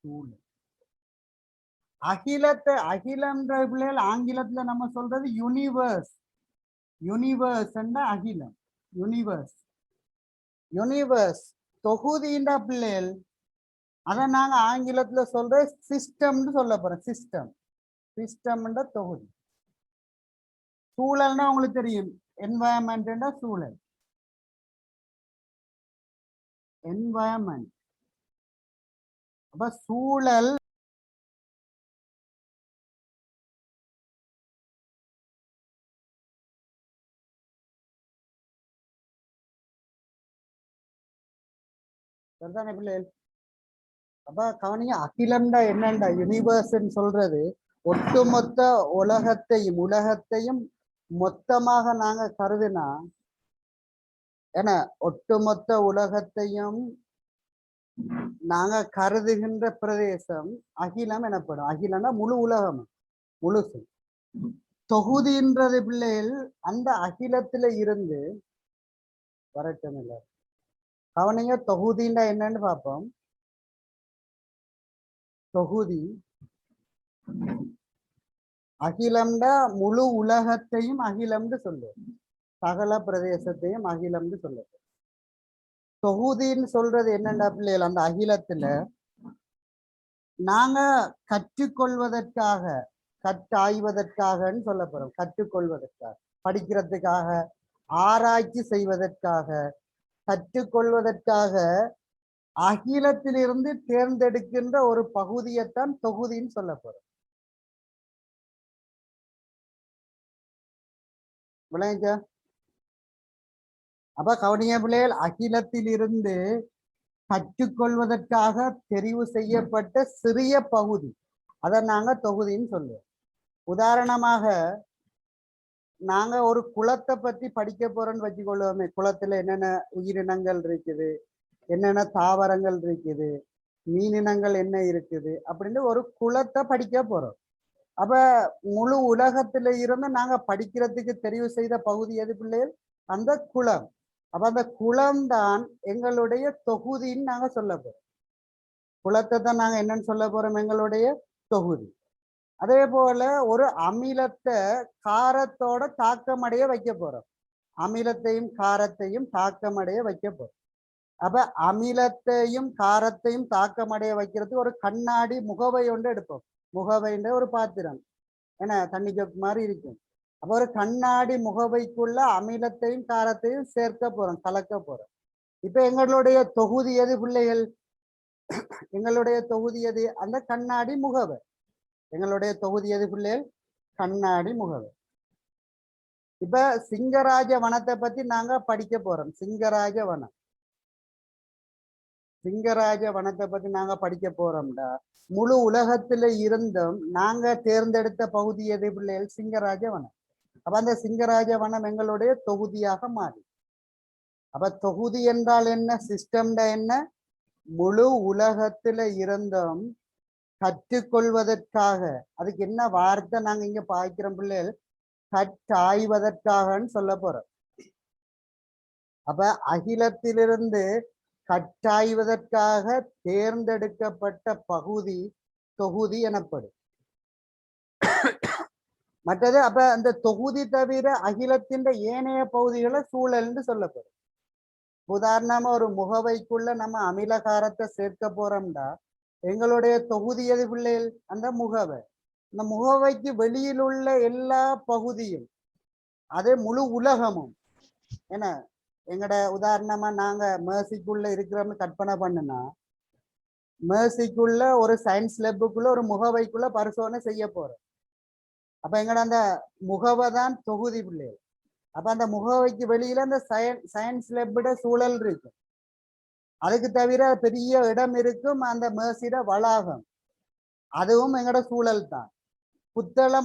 சூழல் அகிலத்தை அகிலம்ன்ற பிள்ளைகள் ஆங்கிலத்துல நம்ம சொல்றது யூனிவர்ஸ். யூனிவர்ஸ் அகிலம், யூனிவர்ஸ். யூனிவர்ஸ் தொகுதின்ற பிள்ளைகள் அதை நாங்க ஆங்கிலத்துல சொல்ற சிஸ்டம்னு சொல்ல போறோம். சிஸ்டம், சிஸ்டம்ன்ற தொகுதி. சூழல்னா உங்களுக்கு தெரியும், என்வாயன்மெண்ட் சூழல், என்வாயன்மெண்ட். அப்ப சூழல் சரிதானே பிள்ளைகள்? அப்ப கவனிங்க, அகிலம்டா என்னண்டா யூனிவர்ஸ் சொல்றது ஒட்டுமொத்த உலகத்தையும் மொத்தமாக நாங்க கருதுனா என்ன, ஒட்டுமொத்த உலகத்தையும் நாங்க கருதுகின்ற பிரதேசம் அகிலம் எனப்படும். அகிலம்னா முழு உலகம், முழுசு. தொகுதின்றது பிள்ளைகள் அந்த அகிலத்துல இருந்து வரட்டும். இல்லை கவனிங்க, தொகுதின்னா என்னன்னு பார்ப்போம். தொகுதி அகிலம்டா முழு உலகத்தையும் அகிலம்னு சொல்லுவோம், சகல பிரதேசத்தையும் அகிலம்னு சொல்லுவோம். தொகுதின்னு சொல்றது என்னண்டா பிள்ளைகள், அந்த அகிலத்துல நாங்க கற்றுக்கொள்வதற்காக, கற்றாய்வதற்காகன்னு சொல்ல போறோம். கற்றுக்கொள்வதற்காக, படிக்கிறதுக்காக, ஆராய்ச்சி செய்வதற்காக, கற்றுக்கொள்வதற்காக அகிலத்திலிருந்து தேர்ந்தெடுக்கின்ற ஒரு பகுதியைத்தான் தொகுதின்னு சொல்ல போறோம். விளையாச்சா? அப்ப கவனிய பிள்ளைகள், அகிலத்தில் இருந்து கற்றுக்கொள்வதற்காக தெரிவு செய்யப்பட்ட சிறிய பகுதி, அதை நாங்க தொகுதின்னு சொல்லுவோம். உதாரணமாக நாங்க ஒரு குளத்தை பத்தி படிக்க போறோம்னு வச்சுக்கொள்வோமே. குளத்துல என்னென்ன உயிரினங்கள் இருக்குது, என்னென்ன தாவரங்கள் இருக்குது, மீனினங்கள் என்ன இருக்குது அப்படின்னு ஒரு குளத்தை படிக்க போறோம். அப்ப முழு உலகத்துல இருந்து நாங்க படிக்கிறதுக்கு தெரிவு செய்த பகுதி எது பிள்ளைகள்? அந்த குளம். அப்ப அந்த குளம் தான் எங்களுடைய தொகுதின்னு நாங்க சொல்ல போறோம். குளத்தை தான் நாங்க என்னன்னு சொல்ல போறோம்? எங்களுடைய தொகுதி. அதே போல ஒரு அமிலத்தை காரத்தோட தாக்கமடைய வைக்க போறோம். அமிலத்தையும் காரத்தையும் தாக்கமடைய வைக்க போறோம். அப்ப அமிலத்தையும் காரத்தையும் தாக்கமடைய வைக்கிறதுக்கு ஒரு கண்ணாடி முகவை ஒன்று எடுப்போம். முகவைன்ற ஒரு பாத்திரம், ஏன்னா தண்ணி ஜோக் மாதிரி இருக்கும். அப்ப ஒரு கண்ணாடி முகவைக்குள்ள அமிலத்தையும் காரத்தையும் சேர்க்க போறோம், கலக்க போறோம். இப்ப எங்களுடைய தொகுதி எது பிள்ளைகள்? எங்களுடைய தொகுதி எது? அந்த கண்ணாடி முகவை. எங்களுடைய தொகுதி எது பிள்ளைகள்? கண்ணாடி முகவை. இப்ப சிங்கராஜ வனத்தை பத்தி நாங்க படிக்க போறோம். சிங்கராஜ வனம், சிங்கராஜ வனத்தை பத்தி நாங்க படிக்க போறோம்டா. முழு உலகத்துல இருந்தும் நாங்க தேர்ந்தெடுத்த பகுதி எது பிள்ளைகள்? சிங்கராஜ வனம். அப்ப அந்த சிங்கராஜ வனம் எங்களுடைய தொகுதியாக மாறி. அப்ப தொகுதி என்றால் என்ன? சிஸ்டம்டா என்ன? முழு உலகத்துல இருந்தும் கற்றுக்கொள்வதற்காக, அதுக்கு என்ன வார்த்தை நாங்க இங்க பாய்க்கிறோம் பிள்ளைகள்? கற்றாய்வதற்காகன்னு சொல்ல போறோம். அப்ப அகிலத்திலிருந்து கற்றாய்வதற்காக தேர்ந்தெடுக்கப்பட்ட பகுதி தொகுதி எனப்படும். மற்றது அப்ப அந்த தொகுதி தவிர அகிலத்தின் ஏனைய பகுதிகளை சூழல்னு சொல்லப்படும். உதாரணமா ஒரு முகவைக்குள்ள நம்ம அமிலகாரத்தை சேர்க்க போறோம்டா, எங்களுடைய தொகுதி எது பிள்ளைகள்? அந்த முகவை. இந்த முகவைக்கு வெளியில் உள்ள எல்லா பகுதியும், அதே முழு உலகமும். ஏன்னா எங்கட உதாரணமா நாங்க மேர்சிக்குள்ள இருக்கிறோம்னு கற்பனை பண்ணுனா, மேர்சிக்குள்ள ஒரு சயின்ஸ் லேபுக்குள்ள ஒரு முகவைக்குள்ள பரிசோதனை செய்ய போறோம். அப்ப எங்கட அந்த முகவை தான் தொகுதி பிள்ளைகள். அப்ப அந்த முகவைக்கு வெளியில அந்த சயின்ஸ் லேபிட சூழல் இருக்கு. அதுக்கு தவிர பெரிய இடம் இருக்கும் அந்த மேசிட வளாகம், அதுவும் எங்கட சூழல் தான். புத்தள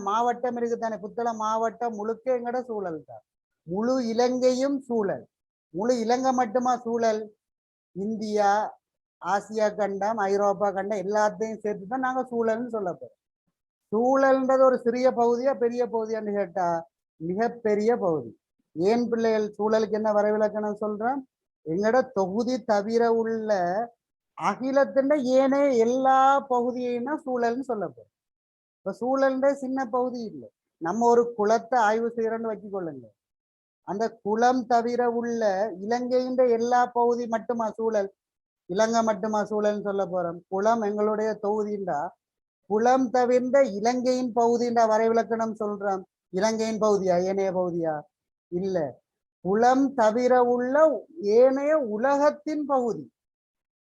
மாவட்டம் இருக்குதானே, புத்தள மாவட்டம் முழுக்க எங்கட சூழல் தான். முழு இலங்கையும் சூழல். முழு இலங்கை மட்டுமா சூழல்? இந்தியா, ஆசியா கண்டம், ஐரோப்பா கண்டம் எல்லாத்தையும் சேர்த்து தான் நாங்க சூழல்னு சொல்ல போறோம். சூழல்ன்றது ஒரு சிறிய பகுதியா பெரிய பகுதியான்னு கேட்டா மிகப்பெரிய பகுதி. ஏன் பிள்ளைகள் சூழலுக்கு என்ன வரைவிலக்கணம் சொல்றேன்? எங்கட தொகுதி தவிர உள்ள அகிலத்தின் ஏனைய எல்லா பகுதியையும் தான் சூழல்னு சொல்ல போறோம். இப்ப சூழல்ன்ற சின்ன பகுதி இல்லை. நம்ம ஒரு குளத்தை ஆய்வு செய்யறோன்னு வச்சுக்கொள்ளுங்க, அந்த குளம் தவிர உள்ள இலங்கையின் எல்லா பகுதி மட்டுமா சூழல்? இலங்கை மட்டுமா சூழல்னு சொல்ல போறோம்? குளம் எங்களுடைய தொகுதிண்டா, குளம் தவிர்ந்த இலங்கையின் பகுதிண்டா வரைவிலக்கணம் சொல்றோம். இலங்கையின் பகுதியா ஏனைய பகுதியா? இல்ல, குளம் தவிர உள்ள ஏனைய உலகத்தின் பகுதி,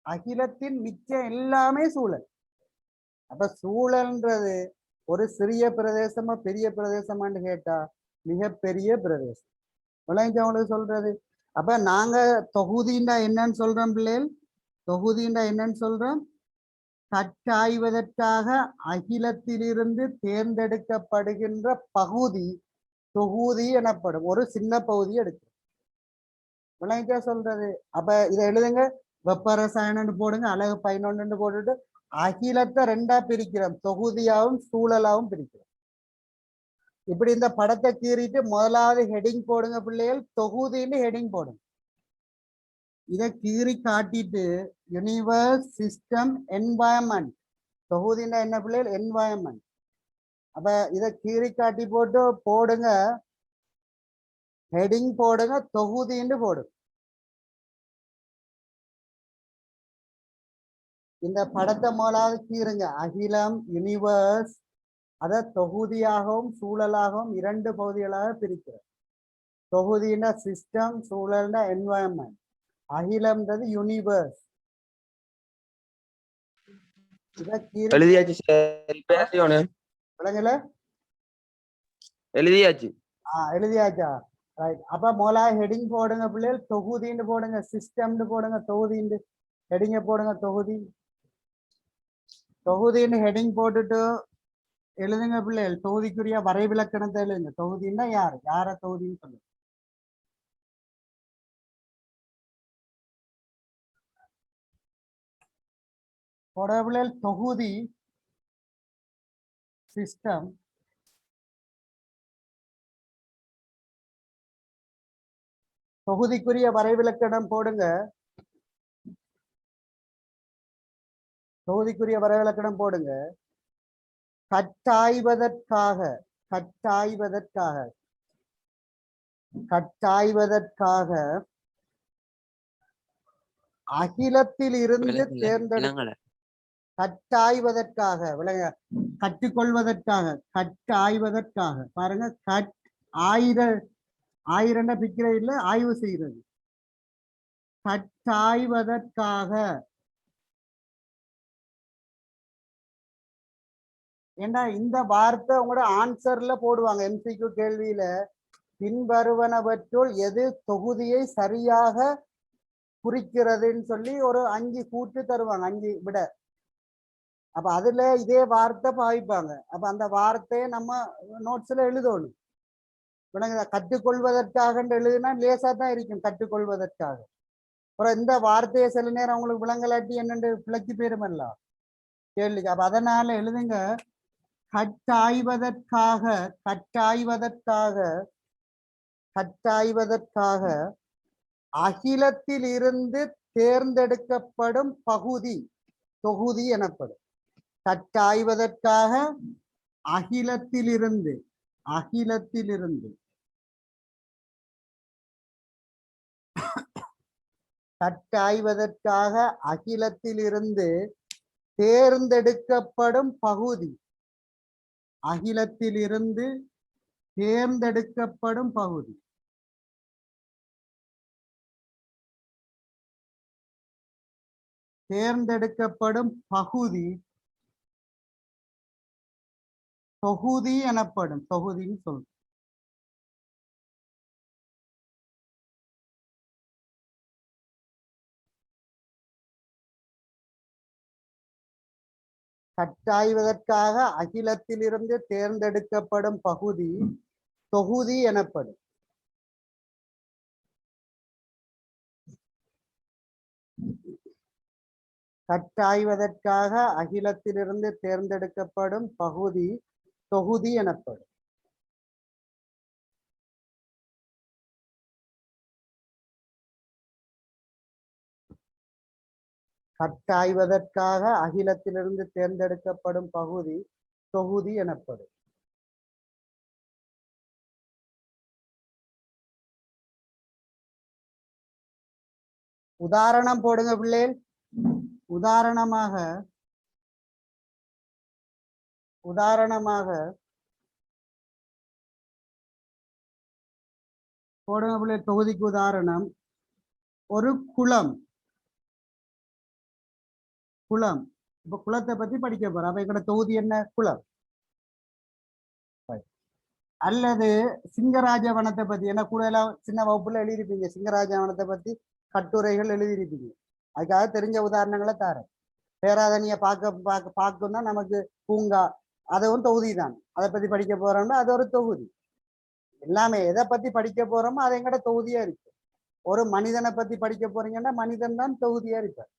அகிலத்தின் மிச்சம் எல்லாமே சூழல். அப்ப சூழல்ன்றது ஒரு சிறிய பிரதேசமா பெரிய பிரதேசமான்னு கேட்டா மிகப்பெரிய பிரதேசம். விளைஞ்சவங்களுக்கு சொல்றது. அப்ப நாங்க தொகுதிண்டா என்னன்னு சொல்றோம் பிள்ளைகள்? தொகுதிண்டா என்னன்னு சொல்றோம்? கட்டாய்வதற்காக அகிலத்திலிருந்து தேர்ந்தெடுக்கப்படுகின்ற பகுதி தொகுதி எனப்படும். ஒரு சின்ன பகுதி எடுக்கும். விளைஞ்சா சொல்றது. அப்ப இதை எழுதுங்க, வெப்ப ரசாயனம்னு போடுங்க, அழகு 11 போட்டுட்டு அகிலத்தை 2ஆ பிரிக்கிறோம், தொகுதியாவும் சூழலாவும் பிரிக்கிறோம். இப்படி இந்த படத்தை கீறிட்டு முதலாவது ஹெடிங் போடுங்க பிள்ளைகள், தொகுதின்னு ஹெடிங் போடுங்க. இதை கீறி காட்டிட்டு யூனிவர்ஸ், சிஸ்டம், என்வாயன்மெண்ட். தொகுதின்னா என்ன பிள்ளைகள்? என்வாயன்மெண்ட். அப்ப இதை கீறி காட்டி போட்டு போடுங்க, ஹெடிங் போடுங்க, தொகுதின்னு போடுங்க. இந்த படத்தை முதலாவது கீறுங்க. அகிலம், யூனிவர்ஸ், அதை தொகுதியாகவும் சூழலாகவும் 2 பகுதிகளாக பிரிக்கிறோம். தொகுதினா சிஸ்டம், சூழல்னா என்வாயன்மெண்ட். அகிலம்ன்றது யூனிவர்ஸ். எழுதியாச்சு சார். இப்ப என்ன செய்யணும்? விளங்கல? எழுதியாச்சு. எழுதியாச்சா? ரைட். அப்ப முதலாவது ஹெடிங் போடுங்க பிள்ளைகள், தொகுதின்னு போடுங்க, சிஸ்டம்னு போடுங்க, தொகுதின்னு ஹெடிங்க போடுங்க. தொகுதி தொகுதின்னு ஹெடிங் போட்டுட்டு எழுதுங்க பிள்ளைகள். தொகுதிக்குரிய வரைவிலக்கணத்தை எழுதுங்க. தொகுதின்னா யார்? யார தொகுதின்னு சொல்லுங்க. போட பிள்ளைகள். தொகுதி, சிஸ்டம், தொகுதிக்குரிய வரைவிலக்கணம் போடுங்க. தொகுதிக்குரிய வரைவிலக்கணம் போடுங்க. கட்டாய்வதற்காக கட்டாய்வதற்காக கட்டாய்வதற்காக அகிலத்தில் இருந்து தேர்ந்தெடுக்க, கட்டாய்வதற்காக விளங்க, கற்றுக்கொள்வதற்காக, கட்டாய்வதற்காக. பாருங்க, ஆயிரம் பிக்கிற இல்லை, ஆய்வு செய்கிறது. கட்டாய்வதற்காக. ஏண்டா இந்த வார்த்தை உங்களோட ஆன்சர்ல போடுவாங்க எம்சிக்யூ கேள்வியில. பின்வருவனவற்றுள் எது தொகுதியை சரியாக குறிக்கிறதுன்னு சொல்லி ஒரு 5 கூட்டு தருவாங்க, 5 விட. அப்ப அதுல இதே வார்த்தை பாவிப்பாங்க. அப்ப அந்த வார்த்தையை நம்ம நோட்ஸ்ல எழுதணும். கற்றுக்கொள்வதற்காக எழுதுனா லேசா தான் இருக்கும், கற்றுக்கொள்வதற்காக. அப்புறம் இந்த வார்த்தையை சில நேரம் அவங்களுக்கு விளங்கலாட்டி என்னென்று பிழைச்சி போயிருமல்ல கேள்விக்கு. அப்ப அதனால எழுதுங்க, கட்டாய்வதற்காக கட்டாய்வதற்காக கட்டாய்வதற்காக அகிலத்தில் இருந்து தேர்ந்தெடுக்கப்படும் பகுதி தொகுதி எனப்படும். கட்டாய்வதற்காக அகிலத்திலிருந்து அகிலத்திலிருந்து கட்டாய்வதற்காக அகிலத்திலிருந்து தேர்ந்தெடுக்கப்படும் பகுதி. அகிலத்திலிருந்து தேர்ந்தெடுக்கப்படும் பகுதி. தேர்ந்தெடுக்கப்படும் பகுதி தொகுதி எனப்படும். தொகுதின்னு சொல்றோம். கட்டாய்வதற்காக அகிலத்திலிருந்து தேர்ந்தெடுக்கப்படும் பகுதி தொகுதி எனப்படும். கட்டாய்வதற்காக அகிலத்திலிருந்து தேர்ந்தெடுக்கப்படும் பகுதி தொகுதி எனப்படும். கட்டாய்வதற்காக அகிலத்திலிருந்து தேர்ந்தெடுக்கப்படும் பகுதி தொகுதி எனப்படும். உதாரணம் போடுங்க பிள்ளைகள். உதாரணமாக போடுங்க பிள்ளைகள். தொகுதிக்கு உதாரணம் ஒரு குளம். இப்ப குளத்தை பத்தி படிக்க போறோம். அப்ப எங்கட தொகுதி என்ன? குளம். அல்லது சிங்கராஜவனத்தை பத்தி, என்ன கூட எல்லாம் சின்ன வகுப்புல எழுதியிருப்பீங்க, சிங்கராஜவனத்தை பத்தி கட்டுரைகள் எழுதியிருப்பீங்க. அதுக்காக தெரிஞ்ச உதாரணங்களை தாரேன். பேராதனிய பார்க்கணும்னா நமக்கு பூங்கா, அதுவும் தொகுதி தான். அதை பத்தி படிக்க போறோம்னா அது ஒரு தொகுதி. எல்லாமே எதை பத்தி படிக்க போறோமோ அது எங்கட தொகுதியா இருக்கு. ஒரு மனிதனை பத்தி படிக்க போறீங்கன்னா மனிதன் தான் தொகுதியா இருப்பார்.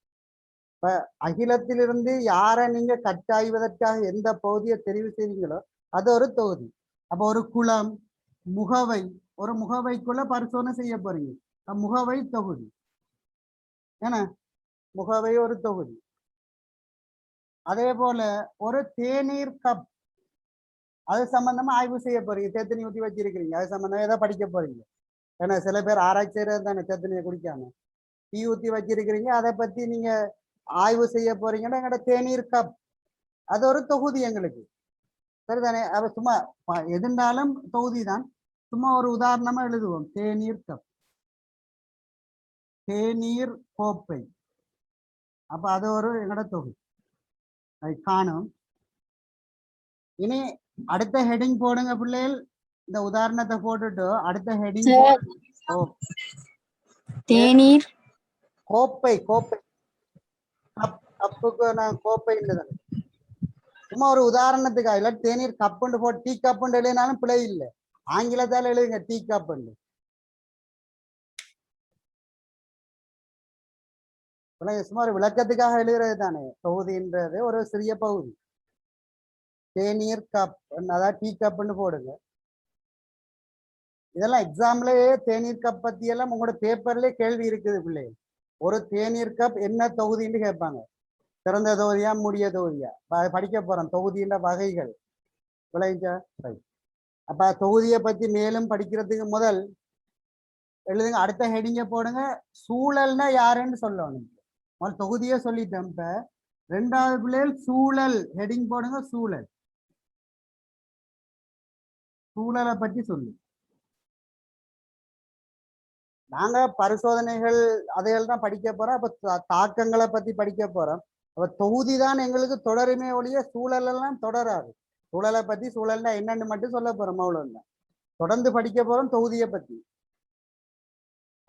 இப்ப அகிலத்திலிருந்து யாரை நீங்க கட்டாய்வதற்காக எந்த பகுதியை தெரிவு செய்வீங்களோ அது ஒரு தொகுதி. அப்ப ஒரு குளம், முகவை, ஒரு முகவைக்குள்ள பரிசோதனை செய்ய போறீங்க, முகவை தொகுதி. ஏன்னா முகவை ஒரு தொகுதி. அதே போல ஒரு தேநீர் கப், அது சம்பந்தமா ஆய்வு செய்ய போறீங்க. தேத்தனி ஊற்றி வச்சிருக்கிறீங்க, அது சம்பந்தமா ஏதோ படிக்க போறீங்க. ஏன்னா சில பேர் ஆராய்ச்சியர் தானே தேத்தனியை குடிக்காம டீ ஊற்றி வச்சிருக்கிறீங்க, அதை பத்தி நீங்க ஆய்வு செய்ய போறீங்கன்னா எங்கட தேநீர் கப் அது ஒரு தொகுதி எங்களுக்கு. சரிதானே? அவ சும்மா எதுனாலும் தொகுதி தான். சும்மா ஒரு உதாரணமா எழுதுவோம். தேநீர் கப், தேநீர் கோப்பை, அப்ப அது ஒரு எங்கட தொகுதி. அதை காணும். இனி அடுத்த ஹெடிங் போடுங்க பிள்ளைகள். இந்த உதாரணத்தை போட்டுட்டு அடுத்த ஹெடிங் தேநீர் கோப்பை. கப்புக்கு நான் கோப்பை இல்லைதானே, சும்மா ஒரு உதாரணத்துக்கு. இல்ல தேநீர் கப்புண்டு போட்டு டீ கப்புண்டு எழுதினாலும் பிழை இல்லை. ஆங்கிலத்தால் எழுதுங்க டீ கப்புண்டு. சும்மா ஒரு விளக்கத்துக்காக எழுதுறது தானே. தொகுதின்றது ஒரு சிறிய பகுதி. தேநீர் கப், அதாவது டீ கப்புன்னு போடுங்க. இதெல்லாம் எக்ஸாம்லயே தேநீர் கப் பத்தி எல்லாம் உங்களோட பேப்பர்லயே கேள்வி இருக்குது பிள்ளைகள். ஒரு தேநீர் கப் என்ன தொகுதின்னு கேட்பாங்க. திறந்த தொகுதியா மூடிய தொகுதியா படிக்க போறோம். தொகுதியின் வகைகள் விளைஞ்சா. அப்ப தொகுதியை பத்தி மேலும் படிக்கிறதுக்கு முதல் எழுதுங்க. அடுத்த ஹெடிங்க போடுங்க. சூழல்னா யாருன்னு சொல்லணும். முதல் தொகுதியே சொல்லிட்டேன். இப்ப ரெண்டாவது பிள்ளைகள் சூழல் ஹெடிங் போடுங்க. சூழலை பற்றி சொல்லு. நாங்க பரிசோதனைகள் அதைகள் தான் படிக்க போறோம். அப்ப தாக்கங்களை பத்தி படிக்க போறோம். அப்ப தொகுதி தான் எங்களுக்கு தொடருமே ஒழிய சூழல் எல்லாம் தொடராது. சூழலை பத்தி, சூழல்னா என்னன்னு மட்டும் சொல்ல போறோம், அவ்வளவுதான். தொடர்ந்து படிக்க போறோம் தொகுதியை பத்தி.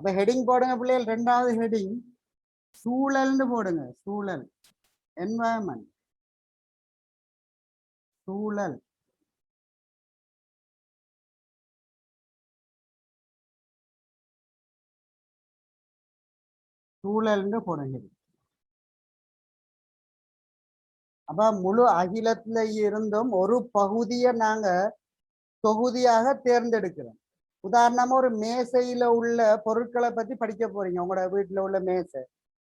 அப்ப ஹெடிங் போடுங்க பிள்ளைகள். ரெண்டாவது ஹெடிங் சூழல்னு போடுங்க. சூழல், என்வாயன்மெண்ட், சூழல். சூழல்னு போடுங்க. அப்ப முழு அகிலத்துல இருந்தும் ஒரு பகுதியை நாங்க தொகுதியாக தேர்ந்தெடுக்கிறோம். உதாரணமா ஒரு மேசையில உள்ள பொருட்களை பத்தி படிக்க போறீங்க. உங்களோட வீட்டுல உள்ள மேசை,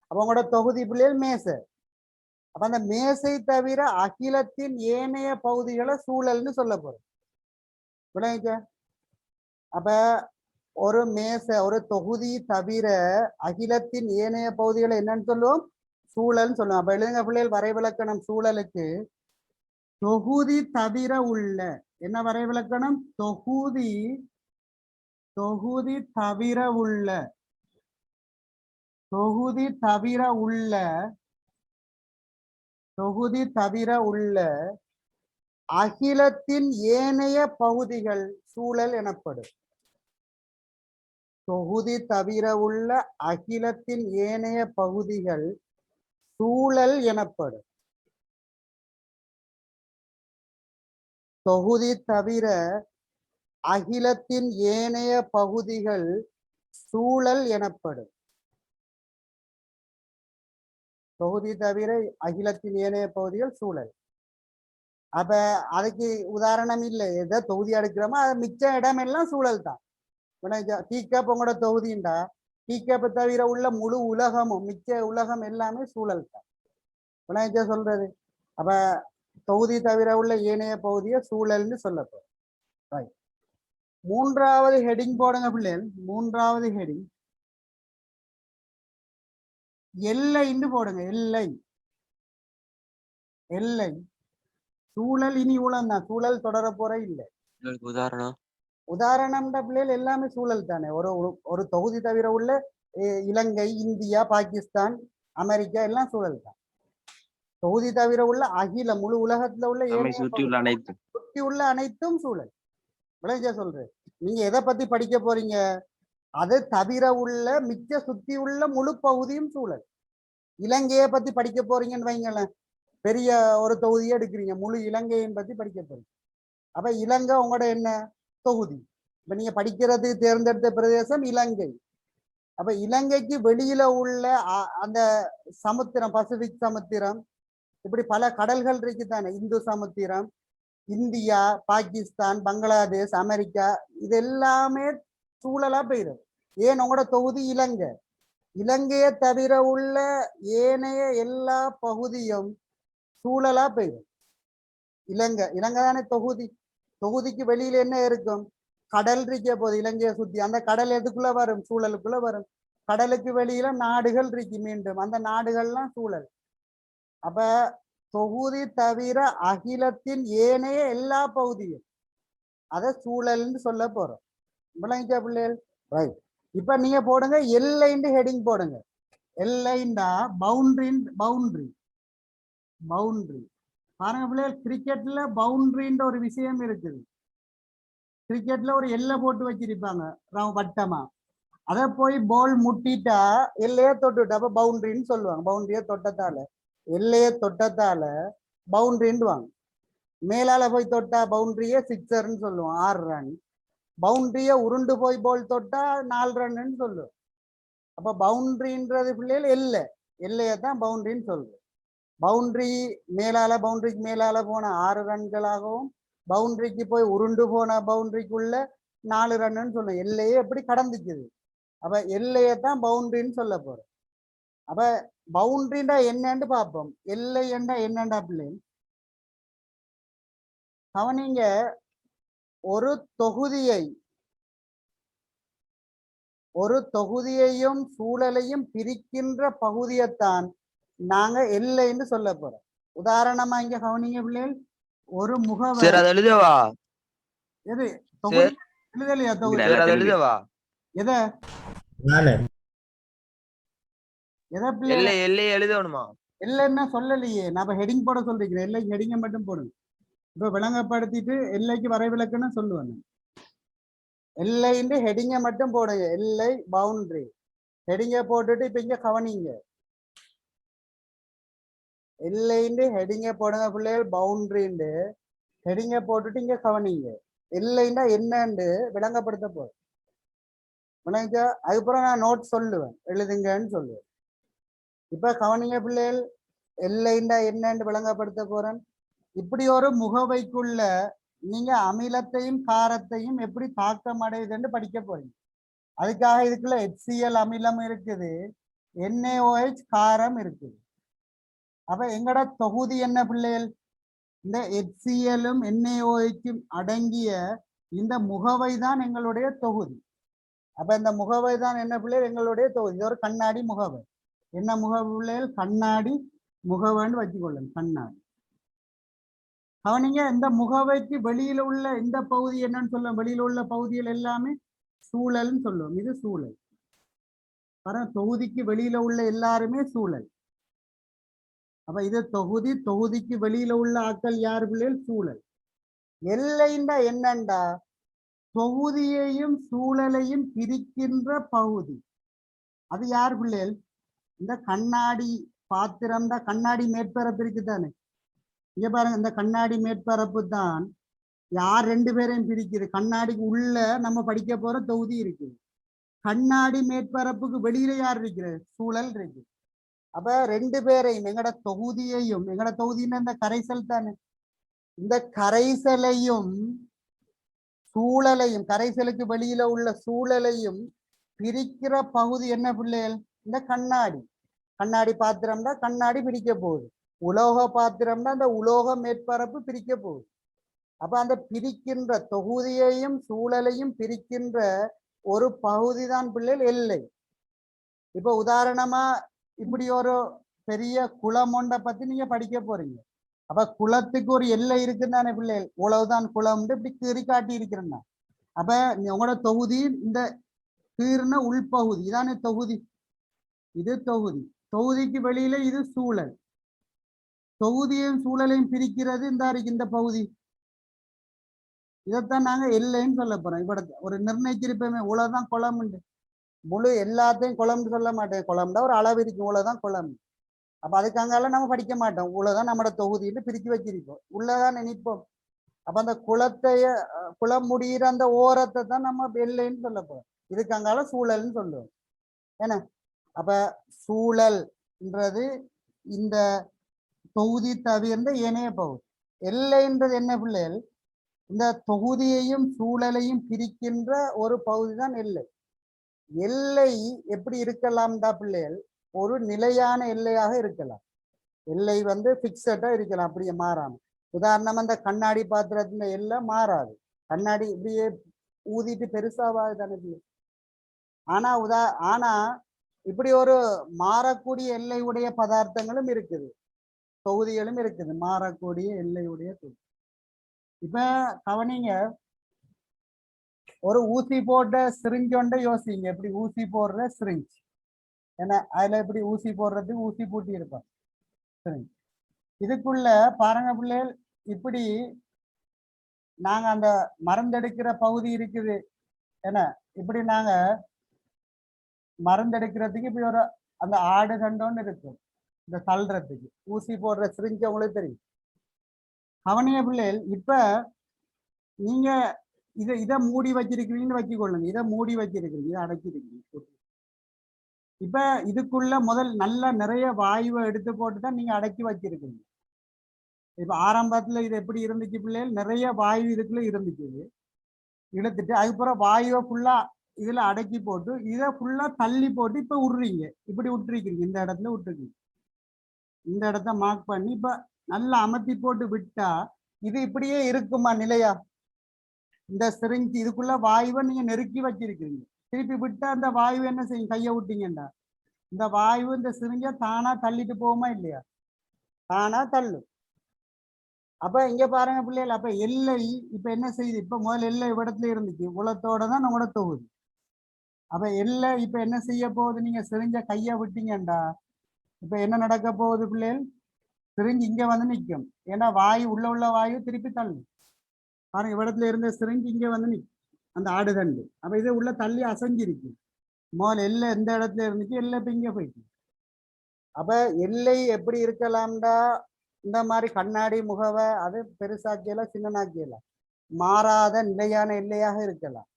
அப்ப உங்களோட தொகுதி பிள்ளைகள் மேசை. அப்ப அந்த மேசை தவிர அகிலத்தின் ஏனைய பகுதிகளை சூழல்னு சொல்ல போறோம். விளங்கிச்சா? அப்ப ஒரு மேசை, ஒரு தொகுதி தவிர அகிலத்தின் ஏனைய பகுதிகளை என்னன்னு சொல்லுவோம்? சூழல் சொல்லுவோம். அப்ப எழுதுங்க பிள்ளைகள் வரைவிலக்கணம் சூழலுக்கு. தொகுதி தவிர உள்ள, என்ன வரைவிலக்கணம்? தொகுதி தவிர உள்ள, தொகுதி தவிர உள்ள அகிலத்தின் ஏனைய பகுதிகள் சூழல் எனப்படும். தொகுதி தவிர உள்ள அகிலத்தின் ஏனைய பகுதிகள் சூழல் எனப்படும். தொகுதி தவிர அகிலத்தின் ஏனைய பகுதிகள் சூழல் எனப்படும். தொகுதி தவிர அகிலத்தின் ஏனைய பகுதிகள் சூழல். அப்ப அதுக்கு உதாரணம் இல்லை. எதை தொகுதி எடுக்கிறோமோ அது மிச்ச இடமெல்லாம் சூழல் தான். டீக்கப் உங்களோட தொகுதிண்டா டீக்கப் தவிர உள்ள முழு உலகமும் மிச்ச உலகம் எல்லாமே சூழல் தான். விநாயகர் சொல்றது. அப்ப தொகுதி தவிர உள்ள ஏனைய பகுதியை சூழல்னு சொல்லப்படும். ரைட். மூன்றாவது ஹெடிங் போடுங்க பிள்ளைகள். மூன்றாவது ஹெடிங் எல்லைன்னு போடுங்க. எல்லை எல்லை சூழல் இனி தான். சூழல் தொடர போற இல்லை. உதாரணம் உதாரணம்ன்ற பிள்ளைகள் எல்லாமே சூழல் தானே. ஒரு தொகுதி தவிர உள்ள இலங்கை, இந்தியா, பாகிஸ்தான், அமெரிக்கா எல்லாம் சூழல் தான். தொகுதி தவிர உள்ள அகில முழு உலகத்துல உள்ள சுற்றி உள்ள அனைத்தும் சூழல். விளைஞ்ச சொல்றேன். நீங்க எதை பத்தி படிக்க போறீங்க? அதை தவிர உள்ள மிச்ச சுத்தி உள்ள முழு பகுதியும் சூழல். இலங்கையை பத்தி படிக்க போறீங்கன்னு வைங்களேன். பெரிய ஒரு தொகுதியை எடுக்கிறீங்க. முழு இலங்கையை பத்தி படிக்க போறீங்க. அப்ப இலங்கை உங்களோட என்ன தொகுதி. இப்ப நீங்க படிக்கிறது தேர்ந்தெடுத்த பிரதேசம் இலங்கை. அப்ப இலங்கைக்கு வெளியில உள்ள அந்த சமுத்திரம், பசிபிக் சமுத்திரம், இப்படி பல கடல்கள் இருக்குதானே. இந்து சமுத்திரம், இந்தியா, பாகிஸ்தான், பங்களாதேஷ், அமெரிக்கா, இது எல்லாமே சூழலா போயிடும். ஏன் உங்களோட தொகுதி இலங்கை. இலங்கையை தவிர உள்ள ஏனைய எல்லா பகுதியும் சூழலா போயிடும். இலங்கை தானே தொகுதி. தொகுதிக்கு வெளியில என்ன இருக்கும்? கடல் இருக்க போது இலங்கையை சுத்தி. அந்த கடல் எதுக்குள்ள வரும்? சூழலுக்குள்ள வரும். கடலுக்கு வெளியில நாடுகள் இருக்கு. மீண்டும் அந்த நாடுகள்லாம் சூழல். அப்ப தொகுதி தவிர அகிலத்தின் ஏனைய எல்லா பகுதியும் அத சூழல்னு சொல்ல போறோம். பிள்ளைகள் ரைட். இப்ப நீங்க போடுங்க எல்லைன்னு ஹெடிங் போடுங்க. எல்லைண்டா பவுண்டரி. பவுண்டரி பவுண்டரி பாருங்க பிள்ளைகள். கிரிக்கெட்ல பவுண்டரின்ற ஒரு விஷயம் இருக்குது. கிரிக்கெட்ல ஒரு எல்லை போட்டு வச்சிருப்பாங்க வட்டமா. அதை போய் பால் முட்டிட்டா எல்லையே தொட்டுட்டா அப்ப பவுண்டரின்னு சொல்லுவாங்க. பவுண்டரியை தொட்டத்தால, எல்லையை தொட்டத்தால பவுண்டரின்னு வாங்க. மேலால போய் தொட்டா பவுண்டரியே சிக்ஸர்ன்னு சொல்லுவோம், 6 ரன். பவுண்டரியை உருண்டு போய் பால் தொட்டா 4 ரன்னு சொல்லுவோம். அப்ப பவுண்டரின்றது பிள்ளைகள் எல்லை. எல்லையை தான் பவுண்டரின்னு சொல்றோம். பவுண்டரி மேலால, பவுண்டரிக்கு மேலால போன 6 ரன்களாகவும், பவுண்டரிக்கு போய் உருண்டு போன பவுண்டரிக்குள்ள 4 ரன்னு சொல்லுவோம். எல்லையே எப்படி கடந்துக்குது. அப்ப எல்லையை தான் பவுண்டரின்னு சொல்ல போறோம். அப்ப பவுண்டரிண்டா என்னன்னு பார்ப்போம். எல்லை என்றா என்னண்டா பிள்ளை கவனிங்க. ஒரு தொகுதியையும் சூழலையும் பிரிக்கின்ற பகுதியைத்தான் நாங்க எல்லைன்னு சொல்ல போறோம். உதாரணமா இங்க கவனிங்க பிள்ளைகள். ஒரு முகவர் எழுதவா எது தொகுதி எழுதலையா? தொகுதி எழுதவா எதை எல்லை எழுதணுமா? எல்லைன்னா சொல்லலையே. நான் ஹெடிங் போட சொல்றேன். எல்லைக்கு ஹெடிங்கை மட்டும் போடுங்க. இப்ப விளங்கப்படுத்திட்டு எல்லைக்கு வரைவிலக்குன்னு சொல்லுவேன். எல்லைன்னு ஹெடிங்கை மட்டும் போடுங்க. எல்லை பவுண்டரி ஹெடிங்கை போட்டுட்டு இப்ப இங்க கவனிங்க. எல்லைன்னு ஹெடிங்கை போடுங்க பிள்ளைகள். பவுண்டரின்னு ஹெடிங்கை போட்டுட்டு இங்க கவனிங்க. எல்லைன்னா என்னன்னு விளங்கப்படுத்த போறேன். விளங்கிச்சா? அதுக்கப்புறம் நான் நோட் சொல்லுவேன், எழுதுங்கன்னு சொல்லுவேன். இப்ப கவனிங்க பிள்ளைகள். எல்லைன்னா என்னன்னு விளங்கப்படுத்த போறேன். இப்படி ஒரு முகவைக்குள்ள நீங்க அமிலத்தையும் காரத்தையும் எப்படி தாக்கம் அடையுதுன்னு படிக்க போறீங்க. அதுக்காக இதுக்குள்ள HCl அமிலம் இருக்குது, NaOH காரம் இருக்குது. அப்ப எங்கட தொகுதி என்ன பிள்ளைகள்? இந்த HClம் NaOHம் அடங்கிய இந்த முகவை தான் எங்களுடைய தொகுதி. அப்ப இந்த முகவை தான் என்ன பிள்ளைகள்? எங்களுடைய தொகுதி. இது ஒரு கண்ணாடி முகவை. என்ன முகவை பிள்ளைகள்? கண்ணாடி முகவைன்னு வச்சுக்கொள்ளுங்க. கண்ணாடி. கவனிங்க. இந்த முகவைக்கு வெளியில உள்ள இந்த பகுதி என்னன்னு சொல்லுவோம்? வெளியில உள்ள பகுதிகள் எல்லாமே சூழல்னு சொல்லுவோம். இது சூழல். தொகுதிக்கு வெளியில உள்ள எல்லாருமே சூழல். அப்ப இது தொகுதி. தொகுதிக்கு வெளியில உள்ள ஆட்கள் யார் பிள்ளைகள்? சூழல். எல்லைண்டா என்னண்டா தொகுதியையும் சூழலையும் பிரிக்கின்ற பகுதி. அது யார் பிள்ளைகள்? இந்த கண்ணாடி பாத்திரம் தான். கண்ணாடி மேற்பரப்பு இருக்குதானே. இங்க பாருங்க. இந்த கண்ணாடி மேற்பரப்பு தான் யார் ரெண்டு பேரையும் பிரிக்குது? கண்ணாடிக்கு உள்ள நம்ம படிக்க போற தொகுதி இருக்குது, கண்ணாடி மேற்பரப்புக்கு வெளியில யார் இருக்கிறது? சூழல் இருக்கு. அப்ப ரெண்டு பேரையும் எங்கட தொகுதியையும், எங்கட தொகுதின்னு இந்த கரைசல் தானே, இந்த கரைசலையும் சூழலையும், கரைசலுக்கு வெளியில உள்ள சூழலையும் பிரிக்கிற பகுதி என்ன பிள்ளைகள்? இந்த கண்ணாடி. கண்ணாடி பாத்திரம்னா கண்ணாடி பிரிக்க போகுது, உலோக பாத்திரம்னா அந்த உலோக மேற்பரப்பு பிரிக்க போகுது. அப்ப அந்த பிரிக்கின்ற தொகுதியையும் சூழலையும் பிரிக்கின்ற ஒரு பகுதி தான் பிள்ளைகள் எல்லை. இப்ப உதாரணமா இப்படி ஒரு பெரிய குளம் ஒன்றை பத்தி நீங்க படிக்க போறீங்க. அப்ப குளத்துக்கு ஒரு எல்லை இருக்குன்னு தானே பிள்ளைகள்? உழவுதான் குளம்னு இப்படி கீறி காட்டி இருக்கிறேன்னா, அப்ப உங்களோட தொகுதி இந்த கீர்ன உள்பகுதி இதானே தொகுதி. இது தொகுதி. தொகுதிக்கு வெளியில இது சூழல். தொகுதியையும் சூழலையும் பிரிக்கிறது இந்த பகுதி. இதைத்தான் நாங்க எல்லைன்னு சொல்ல போறோம். இப்ப ஒரு நிர்ணயிச்சிருப்போமே, இவ்வளவுதான் குளம், முழு எல்லாத்தையும் குளம்னு சொல்ல மாட்டேன். குளம்னா ஒரு அளவு இருக்கு, இவ்வளவுதான் குளம். அப்ப அதுக்காக நம்ம படிக்க மாட்டோம். இவ்வளவுதான் நம்மளோட தொகுதின்னு பிரிச்சு வச்சிருப்போம், உள்ளதான் நினைப்போம். அப்ப அந்த குளத்தைய குளம் முடிகிற அந்த ஓரத்தை தான் நம்ம எல்லைன்னு சொல்ல போறோம். இதுக்காக சூழல்னு சொல்லுவோம். ஏன்னா அப்ப சூழல்ன்றது இந்த தொகுதி தவிர்ந்த ஏனைய பகுதி. எல்லைன்றது என்ன பிள்ளைகள்? இந்த தொகுதியையும் சூழலையும் பிரிக்கின்ற ஒரு பகுதி தான் எல்லை. எல்லை எப்படி இருக்கலாம்டா பிள்ளைகள்? ஒரு நிலையான எல்லையாக இருக்கலாம். எல்லை பிக்சடா இருக்கலாம், அப்படியே மாறாம. உதாரணமா இந்த கண்ணாடி பாத்திரத்தின் எல்லை மாறாது. கண்ணாடி இப்படியே ஊதிட்டு பெருசாவாது தானே. ஆனா இப்படி ஒரு மாறக்கூடிய எல்லையுடைய பதார்த்தங்களும் இருக்குது, தொகுதிகளும் இருக்குது, மாறக்கூடிய எல்லையுடைய தொகுதி. இப்ப கவனிங்க, ஒரு ஊசி போட்ட சிரிஞ்சொண்ட யோசிங்க. எப்படி ஊசி போடுற சிரிஞ்ச், ஏன்னா அதுல எப்படி ஊசி போடுறதுக்கு ஊசி பூட்டி இருப்பான் சிரிஞ்ச். இதுக்குள்ள பாருங்க பிள்ளைகள், இப்படி நாங்க அந்த மருந்தெடுக்கிற பகுதி இருக்குது. ஏன்னா இப்படி நாங்க மருந்தெடுக்கிறதுக்கு இப்படி ஒரு அந்த ஆடு கண்டோன்னு இருக்கும், இந்த தள்ளுறதுக்கு ஊசி போடுற சிரிஞ்சு உங்களுக்கு தெரியும். கவனிய பிள்ளைகள், இப்ப நீங்க இதை மூடி வச்சிருக்கிறீங்கன்னு வச்சுக்கொள்ளுங்க. இதை மூடி வச்சிருக்கிறீங்க, இதை அடைச்சிருக்கீங்க. இப்ப இதுக்குள்ள முதல் நல்லா நிறைய வாயுவை எடுத்து போட்டுதான் நீங்க அடக்கி வச்சிருக்கீங்க. இப்ப ஆரம்பத்துல இது எப்படி இருந்துச்சு பிள்ளைகள்? நிறைய வாயு இதுக்குள்ள இருந்துச்சு, இழுத்துட்டு அதுக்கப்புறம் வாயுவை ஃபுல்லா இதுல அடக்கி போட்டு இதை ஃபுல்லா தள்ளி போட்டு இப்ப விடுறீங்க. இப்படி விட்டுருக்கீங்க, இந்த இடத்துல விட்டுருக்கீங்க, இந்த இடத்த மார்க் பண்ணி இப்ப நல்லா அமர்த்தி போட்டு விட்டா இது இப்படியே இருக்குமா நிலையா? இந்த சிரிஞ்சு இதுக்குள்ள வாயுவை நீங்க நெருக்கி வச்சிருக்கிறீங்க. திருப்பி விட்டா அந்த வாயு என்ன செய்யும்? கையை விட்டீங்கண்டா இந்த வாயு இந்த சிரிஞ்ச தானா தள்ளிட்டு போகுமா இல்லையா? தானா தள்ளும். அப்ப இங்க பாருங்க பிள்ளைகள், அப்ப எல்லை இப்ப என்ன செய்யுது? இப்ப முதல் எல்லை இடத்துல இருந்துச்சு, உலத்தோட தான் நம்மளோட தொகுதி. அப்ப எல்லை இப்ப என்ன செய்ய போகுது? நீங்க சிரிஞ்ச கையை விட்டீங்கண்டா இப்ப என்ன நடக்க போகுது பிள்ளைகள்? சிரிஞ்சு இங்க நிற்கும். ஏன்னா வாயு உள்ள வாயு திருப்பி தள்ளும். பாருங்க, இடத்துல இருந்த சிரிஞ்சு இங்க நிற்கும், அந்த ஆடுதண்டு. அப்ப இதை உள்ள தள்ளி அசைஞ்சிருக்கு. முதல் எல்லை எந்த இடத்துல இருந்துச்சு, எல்லை இப்ப இங்க போயிட்டு. அப்ப எல்லை எப்படி இருக்கலாம்டா? இந்த மாதிரி கண்ணாடி முகவை அது பெருசாக்கியலாம் சின்னனாக்கியலாம், மாறாத நிலையான எல்லையாக இருக்கலாம்.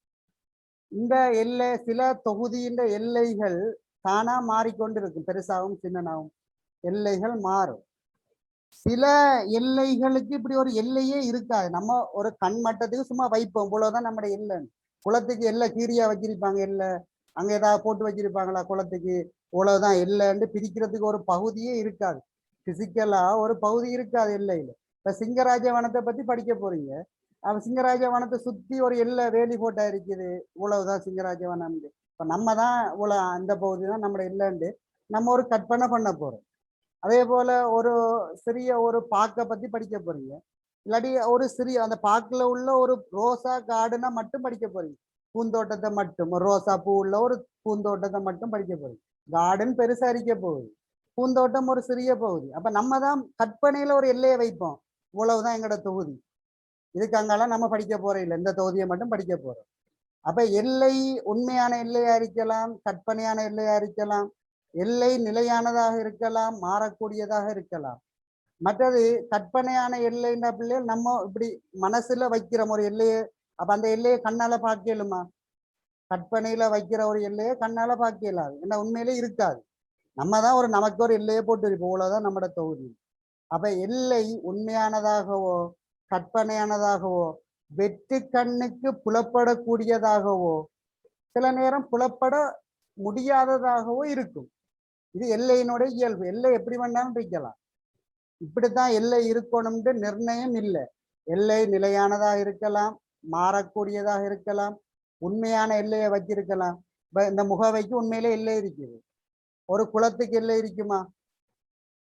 இந்த எல்லை சில தொகுதியின் எல்லைகள் தானா மாறிக்கொண்டிருக்கும், பெருசாகவும் சின்னனாகவும் எல்லைகள் மாறும். சில எல்லைகளுக்கு இப்படி ஒரு எல்லையே இருக்காது. நம்ம ஒரு கண் மட்டத்துக்கு சும்மா வைப்போம், இவ்வளவுதான் நம்முடைய எல்லைன்னு. குளத்துக்கு எல்லை கீரியா வச்சிருப்பாங்க, எல்லை அங்க ஏதாவது போட்டு வச்சிருப்பாங்களா? குளத்துக்கு இவ்வளவுதான் எல்லைன்னு பிரிக்கிறதுக்கு ஒரு பகுதியே இருக்காது. பிசிக்கலா ஒரு பகுதி இருக்காது எல்லையில. இப்ப சிங்கராஜ வனத்தை பத்தி படிக்க போறீங்க, அப்ப சிங்கராஜ வனத்தை சுத்தி ஒரு எல்லை வேலி போட்டா இருக்குது, இவ்வளவுதான் சிங்கராஜ வனம். இப்ப நம்ம தான் இவ்வளவு அந்த பகுதி தான் நம்மளோட எல்லைன்னு நம்ம ஒரு கற்பனை பண்ண போறோம். அதே போல ஒரு சிறிய ஒரு பாக்கை பத்தி படிக்க போறீங்க, இல்லாட்டி ஒரு சிறிய அந்த பாக்குல உள்ள ஒரு ரோசா கார்டுனா மட்டும் படிக்க போறீங்க, பூந்தோட்டத்தை மட்டும், ஒரு ரோசா பூ உள்ள ஒரு பூந்தோட்டத்தை மட்டும் படிக்க போறீங்க. கார்டன் பெருசா இருக்க போகுது, பூந்தோட்டம் ஒரு சிறிய பகுதி. அப்ப நம்ம தான் கற்பனையில ஒரு எல்லையை வைப்போம், இவ்வளவுதான் எங்களோட தொகுதி, இதுக்காங்கலாம் நம்ம படிக்க போற இல்லை, இந்த தொகுதியை மட்டும் படிக்க போறோம். அப்ப எல்லை உண்மையான எல்லையா இருக்கலாம், கற்பனையான எல்லையா இருக்கலாம், எல்லை நிலையானதாக இருக்கலாம், மாறக்கூடியதாக இருக்கலாம். மற்றது கற்பனையான எல்லைன்னா பிள்ளைகள் நம்ம இப்படி மனசுல வைக்கிற ஒரு எல்லையை, அப்ப அந்த எல்லையை கண்ணால பார்க்கலுமா? கற்பனையில வைக்கிற ஒரு எல்லையை கண்ணால பார்க்க இயலாது, ஏன்னா உண்மையிலே இருக்காது. நம்ம தான் நமக்கு ஒரு எல்லையை போட்டு இருப்போம், இவ்வளவுதான் நம்மட தொகுதி. அப்ப எல்லை உண்மையானதாகவோ கற்பனையானதாகவோ வெற்று கண்ணுக்கு புலப்படக்கூடியதாகவோ சில நேரம் புலப்பட முடியாததாகவோ இருக்கும். இது எல்லையினுடைய இயல்பு. எல்லை எப்படி வேணாலும் வைக்கலாம். இப்படித்தான் எல்லை இருக்கணும்னு நிர்ணயம் இல்லை. எல்லை நிலையானதாக இருக்கலாம், மாறக்கூடியதாக இருக்கலாம், உண்மையான எல்லையை வச்சிருக்கலாம். இந்த முகவைக்கு உண்மையிலே எல்லை இருக்குது. ஒரு குளத்துக்கு எல்லை இருக்குமா?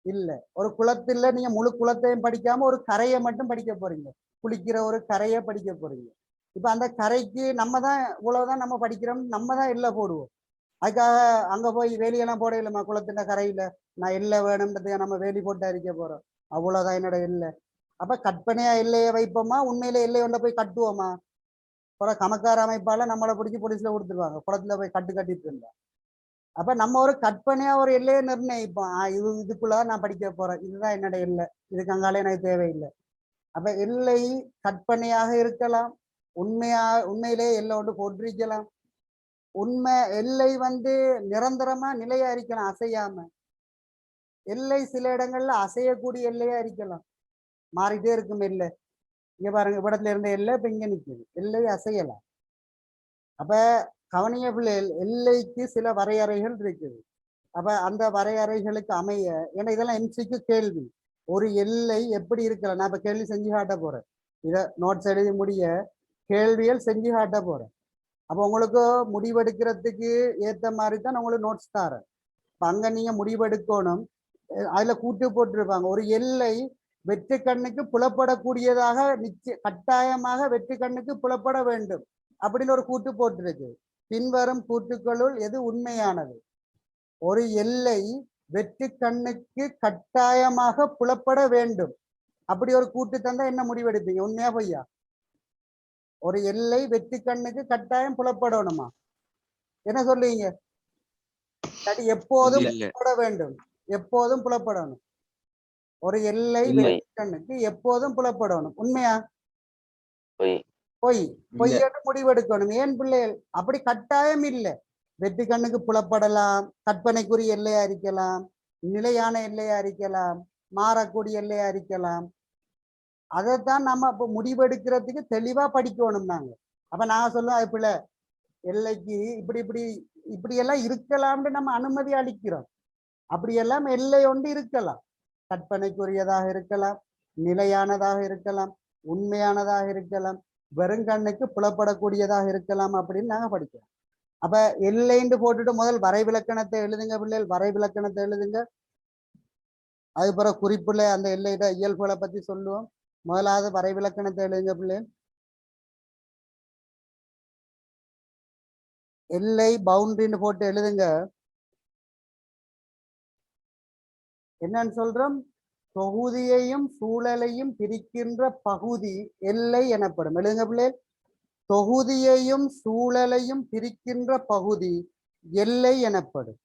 இல்லை. ஒரு குளத்துல நீங்க முழு குளத்தையும் படிக்காம ஒரு கரையை மட்டும் படிக்க போறீங்க, குளிக்கிற ஒரு கரையை படிக்க போறீங்க. இப்ப அந்த கரைக்கு நம்ம தான் இவ்வளவுதான் நம்ம படிக்கிறோம், நம்ம தான் எல்லை போடுவோம். அதுக்காக அங்க போய் வேலியெல்லாம் போட இல்லைம்மா, குளத்தின் கரையில நான் எல்லை வேணும்ன்றதுக்கு நம்ம வேலி போட்டு அரிக்க போறோம், அவ்வளவுதான் என்னோட எல்லை. அப்ப கற்பனையா எல்லையை வைப்போமா, உண்மையில எல்லை ஒன்றை போய் கட்டுவோமா? அப்புறம் கமக்கார அமைப்பால நம்மளை பிடிச்சி போலீஸ்ல கொடுத்துருவாங்க, குளத்துல போய் கட்டிட்டு இருந்தா. அப்ப நம்ம ஒரு கற்பனையா ஒரு எல்லையை நிர்ணயிப்போம், இதுக்குள்ள நான் படிக்க போறேன், இதுதான் என்னோட எல்லை, இதுக்கு அங்காலே எனக்கு தேவையில்லை. அப்ப எல்லை கற்பனையாக இருக்கலாம், உண்மையிலே எல்லை ஒன்று போட்டிருக்கலாம். உண்மை எல்லை நிரந்தரமா நிலையா இருக்கலாம், அசையாம. எல்லை சில இடங்கள்ல அசையக்கூடிய எல்லையா இருக்கலாம், மாறிட்டே இருக்கும் எல்லை. இங்க பாருங்க, இடத்துல இருந்த எல்லை இப்ப இங்க நிக்குது, எல்லை அசையலாம். அப்ப கவனிய பிள்ளைகள், எல்லைக்கு சில வரையறைகள் இருக்குது. அப்ப அந்த வரையறைகளுக்கு அமைய, ஏன்னா இதெல்லாம் எம்சிக்கு கேள்வி, ஒரு எல்லை எப்படி இருக்கலாம். நான் இப்ப கேள்வி செஞ்சு காட்ட போறேன், இதை நோட்ஸ் எழுதி முடிய கேள்விகள் செஞ்சு காட்ட போறேன். அப்போ உங்களுக்கு முடிவெடுக்கிறதுக்கு ஏற்ற மாதிரி தான் நான் உங்களுக்கு நோட்ஸ் தரேன். இப்போ அங்கே நீங்கள் முடிவெடுக்கணும். அதில் கூட்டு போட்டிருப்பாங்க, ஒரு எல்லை வெற்று கண்ணுக்கு புலப்படக்கூடியதாக கட்டாயமாக வெற்று கண்ணுக்கு புலப்பட வேண்டும் அப்படின்னு ஒரு கூட்டு போட்டிருக்கு. பின்வரும் கூட்டுக்களுள் எது உண்மையானது? ஒரு எல்லை வெற்று கண்ணுக்கு கட்டாயமாக புலப்பட வேண்டும் அப்படி ஒரு கூட்டு தந்தா என்ன முடிவெடுப்பீங்க, உண்மையா பொய்யா? ஒரு எல்லை வெற்றி கண்ணுக்கு கட்டாயம் புலப்படணுமா? என்ன சொல்லுவீங்க? எப்போதும் புலப்பட வேண்டும், எப்போதும் புலப்படணும். ஒரு எல்லை வெற்றி கண்ணுக்கு எப்போதும் புலப்படணும், உண்மையா? பொய். பொய்யன்னு முடிவெடுக்கணும். ஏன் பிள்ளைகள்? அப்படி கட்டாயம் இல்லை. வெற்றி கண்ணுக்கு புலப்படலாம், கற்பனைக்குரிய எல்லையா இருக்கலாம், நிலையான எல்லையா இருக்கலாம், மாறக்கூடிய எல்லையா இருக்கலாம். அதைத்தான் நம்ம இப்போ முடிவெடுக்கிறதுக்கு தெளிவா படிக்கணும் நாங்க. அப்ப நான் சொல்லுவேன், அது பிள்ளை, எல்லைக்கு இப்படி எல்லாம் இருக்கலாம்னு நம்ம அனுமதி அளிக்கிறோம். அப்படியெல்லாம் எல்லை ஒன்று இருக்கலாம், கற்பனைக்குரியதாக இருக்கலாம், நிலையானதாக இருக்கலாம், உண்மையானதாக இருக்கலாம், வெறுங்கண்ணுக்கு புலப்படக்கூடியதாக இருக்கலாம் அப்படின்னு நாங்க படிக்கிறோம். அப்ப எல்லைன்னு போட்டுட்டு முதல் வரைவிலக்கணத்தை எழுதுங்க பிள்ளைகள், வரைவிலக்கணத்தை எழுதுங்க. அது பிறகு குறிப்புல அந்த எல்லையிட இயல்புகளை பத்தி சொல்லுவோம். முதலாவது வரைவிலக்கணத்தை எழுதுங்க பிள்ளைகள். எல்லை பவுண்டரின்னு போட்டு எழுதுங்க. என்னன்னு சொல்றோம்? தொகுதியையும் சூழலையும் பிரிக்கின்ற பகுதி எல்லை எனப்படும். எழுதுங்க பிள்ளைகள். தொகுதியையும் சூழலையும் பிரிக்கின்ற பகுதி எல்லை எனப்படும்.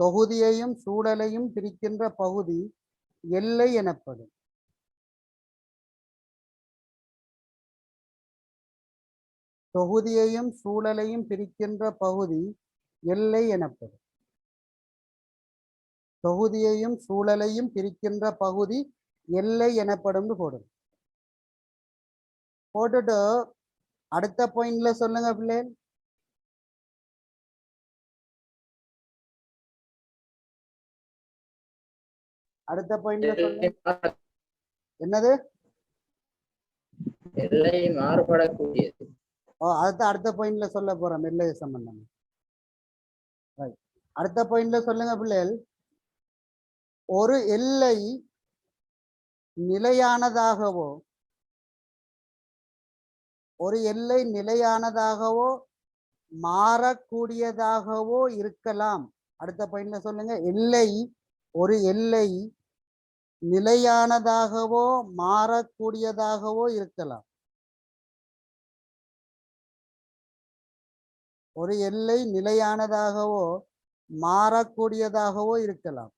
தொகுதியையும் சூழலையும் பிரிக்கின்ற பகுதி எல்லை எனப்படும். தொகுதியையும் சூழலையும் பிரிக்கின்ற பகுதி எல்லை எனப்படும். தொகுதியையும் சூழலையும் பிரிக்கின்ற பகுதி எல்லை எனப்படும் போடும். போட்டுட்டு அடுத்த பாயிண்ட்ல சொல்லுங்க பிள்ளை. அடுத்த பாயிண்ட்ல சொல்லுங்க. என்னது? எல்லை மாறுபடக்கூடியது. அதுதான் அடுத்த பாயிண்ட்ல சொல்ல போறோம், எல்லை சம்பந்தம். அடுத்த பாயிண்ட்ல சொல்லுங்க பிள்ளைகள். ஒரு எல்லை நிலையானதாகவோ மாறக்கூடியதாகவோ இருக்கலாம். அடுத்த பாயிண்ட்ல சொல்லுங்க. ஒரு எல்லை நிலையானதாகவோ மாறக்கூடியதாகவோ இருக்கலாம். ஒரு எல்லை நிலையானதாகவோ மாறக்கூடியதாகவோ இருக்கலாம்.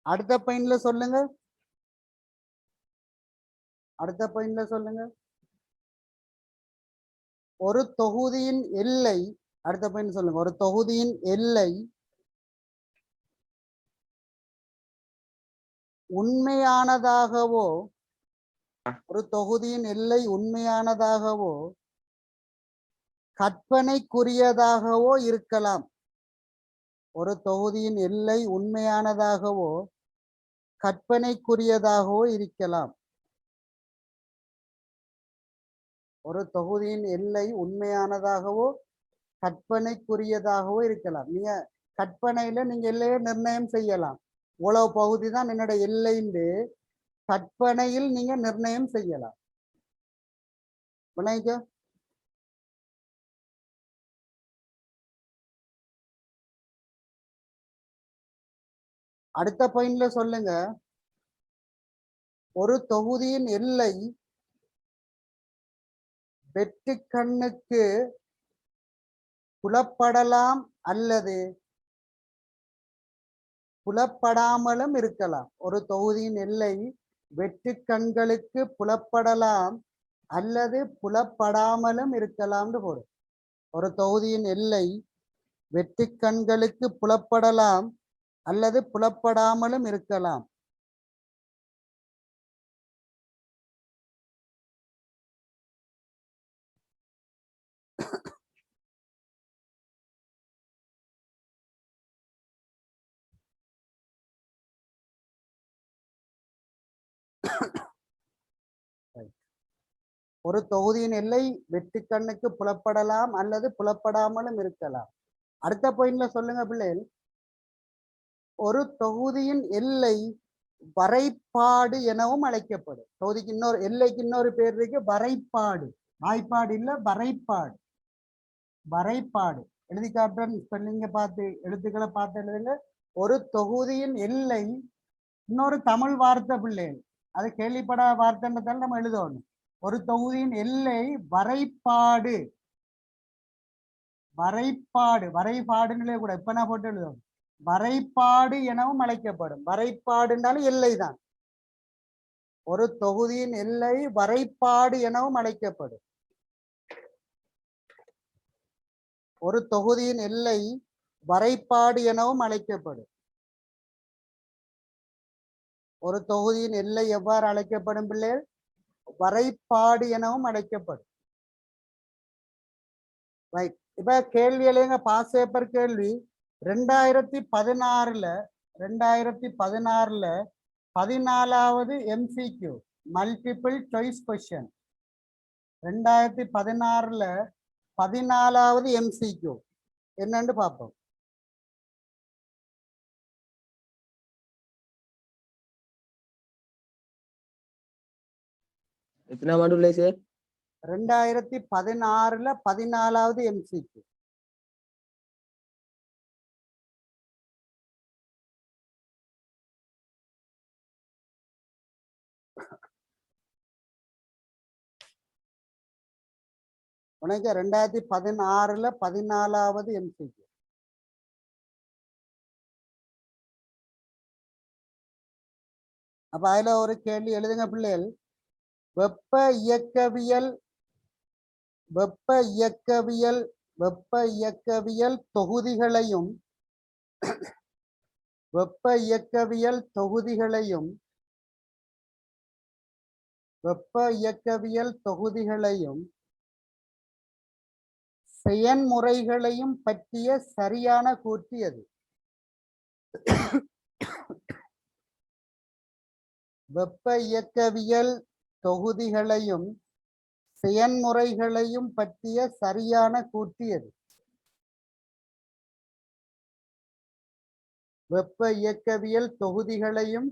அடுத்த பாயிண்ட்ல சொல்லுங்க. அடுத்த பாயிண்ட்ல சொல்லுங்க. ஒரு தொகுதியின் எல்லை, அடுத்த பாயிண்ட் சொல்லுங்க. ஒரு தொகுதியின் எல்லை உண்மையானதாகவோ, ஒரு தொகுதியின் எல்லை உண்மையானதாகவோ கற்பனைக்குரியதாகவோ இருக்கலாம். ஒரு தொகுதியின் எல்லை உண்மையானதாகவோ கற்பனைக்குரியதாகவோ இருக்கலாம். ஒரு தொகுதியின் எல்லை உண்மையானதாகவோ கற்பனைக்குரியதாகவோ இருக்கலாம். நீங்க கற்பனையில நீங்க எல்லையை நிர்ணயம் செய்யலாம். இவ்வளவு பகுதி தான் என்னோட எல்லைன்னு கற்பனையில் நீங்க நிர்ணயம் செய்யலாம். விளங்கிக்கோ. அடுத்த பாயிண்ட்ல சொல்லுங்க. ஒரு தொகுதியின் எல்லை வெற்று கண்ணுக்கு புலப்படலாம் அல்லது புலப்படாமலும் இருக்கலாம். ஒரு தொகுதியின் எல்லை வெற்று கண்களுக்கு புலப்படலாம் அல்லது புலப்படாமலும் இருக்கலாம்னு போடும். ஒரு தொகுதியின் எல்லை வெற்று கண்களுக்கு புலப்படலாம் அல்லது புலப்படாமலும் இருக்கலாம். ஒரு தொகுதியின் எல்லை வெற்று கண்ணுக்கு புலப்படலாம் அல்லது புலப்படாமலும் இருக்கலாம். அடுத்த பாயிண்ட்ல சொல்லுங்க பிள்ளைகள். ஒரு தொகுதியின் எல்லை வரைப்பாடு எனவும் அழைக்கப்படும். தொகுதிக்கு இன்னொரு எல்லைக்கு இன்னொரு பேர் இருக்கு, வரைப்பாடு. வாய்ப்பாடு இல்ல, வரைப்பாடு. வரைப்பாடு எழுதி காட்டுறேன். ஸ்பெல்லிங்க பார்த்து எழுத்துக்களை பார்த்து எழுதுங்க. ஒரு தொகுதியின் எல்லை இன்னொரு தமிழ் வார்த்தை பிள்ளைகள், அது கேள்விப்படாத வார்த்தைன்றதால நம்ம எழுதணும். ஒரு தொகுதியின் எல்லை வரைப்பாடு. வரைப்பாடு வரைபாடுங்களே கூட இப்ப நான் போட்டு எழுதணும். வரைப்பாடு எனவும் அழைக்கப்படும். வரைப்பாடுனாலும் எல்லை தான். ஒரு தொகுதியின் எல்லை வரைப்பாடு எனவும் அழைக்கப்படும். ஒரு தொகுதியின் எல்லை வரைப்பாடு எனவும் அழைக்கப்படும். ஒரு தொகுதியின் எல்லை எவ்வாறு அழைக்கப்படும் பிள்ளைகள்? வரைப்பாடு எனவும் அழைக்கப்படும். ரைட். இப்ப கேள்வி எழுதுங்க. பாஸ் பேப்பர் கேள்வி 2016 14வது MCQ multiple choice question. 2016 14வது MCQ என்னன்னு பார்ப்போம். எத்தனை மாடுல சார்? 2016 14வது MCQ. உனக்கு 2016 14வது MCQ. அப்ப அதுல ஒரு கேள்வி எழுதுங்க பிள்ளைகள். வெப்ப இயக்கவியல் தொகுதிகளையும் செயன்முறைகளையும் பற்றிய சரியான கூற்று எது? வெப்ப இயக்கவியல் தொகுதிகளையும் செயன்முறைகளையும் பற்றிய சரியான கூற்று எது? வெப்ப இயக்கவியல் தொகுதிகளையும்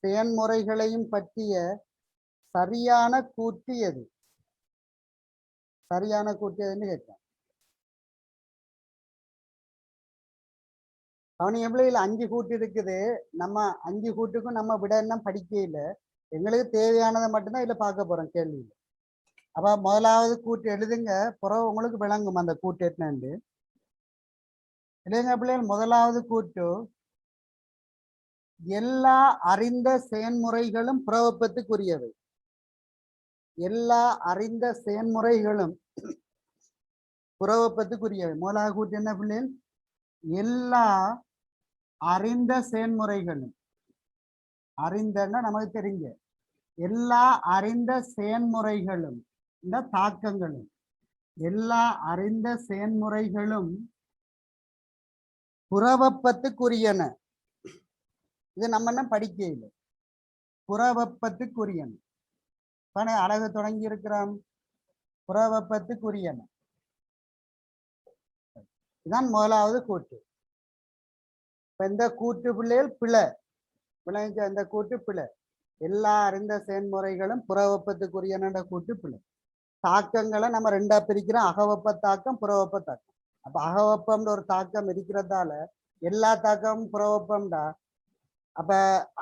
செயன்முறைகளையும் பற்றிய சரியான கூற்று எது? சரியான கூற்று எதுன்னு கேட்கிறேன். அவனு எவ்வளவு 5 கூட்டு இருக்குது. நம்ம 5 கூட்டுக்கும் நம்ம விட என்ன படிக்க இல்லை. எங்களுக்கு தேவையானதை மட்டும்தான் இதுல பார்க்க போறோம் கேள்வியில். அப்ப முதலாவது கூட்டு எழுதுங்க. பிறகு உங்களுக்கு விளங்கும் அந்த கூட்டு என்னன்னு. எழுதுங்க பிள்ளைகள். முதலாவது கூட்டு எல்லா அறிந்த செயன்முறைகளும் புறவெப்பத்துக்குரியவை. எல்லா அறிந்த செயன்முறைகளும் புறவெப்பத்துக்குரியவை. முதலாவது கூட்டு என்ன பிள்ளைகள்? எல்லா அறிந்த செயன்முறைகளும். அறிந்தன்னா நமக்கு தெரிஞ்ச எல்லா அறிந்த செயன்முறைகளும் இந்த தாக்கங்களும், எல்லா அறிந்த செயன்முறைகளும் புறவெப்பத்துக்குரியன. இது நம்ம என்ன படிக்க இல்லை, புறவெப்பத்துக்குரியன. அழகு தொடங்கி இருக்கிறோம், புறவெப்பத்துக்குரியன. இதுதான் முதலாவது கூட்டு. இந்த கூட்டு பிள்ளைகள் பிழை விளைஞ்ச இந்த கூட்டு பிழை. எல்லா அறிந்த செயல்முறைகளும் புறவெப்பத்துக்குரியன கூட்டு பிழை. தாக்கங்களை நம்ம ரெண்டா பிரிக்கிறோம், அகவெப்ப தாக்கம், புறவெப்ப தாக்கம். அப்ப அகவெப்பம்ன்ற ஒரு தாக்கம் இருக்கிறதால எல்லா தாக்கமும் புறவெப்பம்டா. அப்ப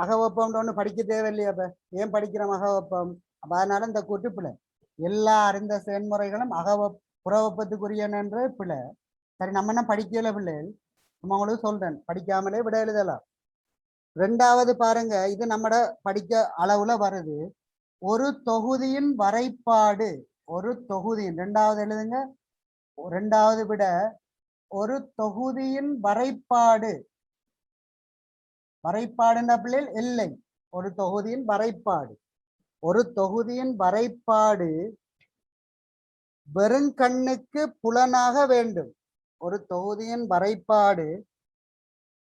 அகவெப்பம்ன்ற ஒண்ணு படிக்க தேவையில்லையா? அப்ப ஏன் படிக்கிறோம் அகவெப்பம்? அப்ப அதனால இந்த கூட்டு பிழை. எல்லா அறிந்த செயல்முறைகளும் புறவெப்பத்துக்குரியனன்ற பிழை. சரி, நம்ம என்ன படிக்கல பிள்ளைகள், நம்ம உங்களுக்கு சொல்றேன், படிக்காமலே விட எழுதலாம். ரெண்டாவது பாருங்க, இது நம்மட படிக்க அளவுல வருது. ஒரு தொகுதியின் வரைபாடு, ஒரு தொகுதியின், ரெண்டாவது எழுதுங்க, ரெண்டாவது விட ஒரு தொகுதியின் வரைபாடு. வரைபாடுன்னா பிள்ளைகள் எல்லை. ஒரு தொகுதியின் வரைபாடு, ஒரு தொகுதியின் வரைபாடு வெறுங்கண்ணுக்கு புலனாக வேண்டும். ஒரு தொகுதியின் வரைபாடு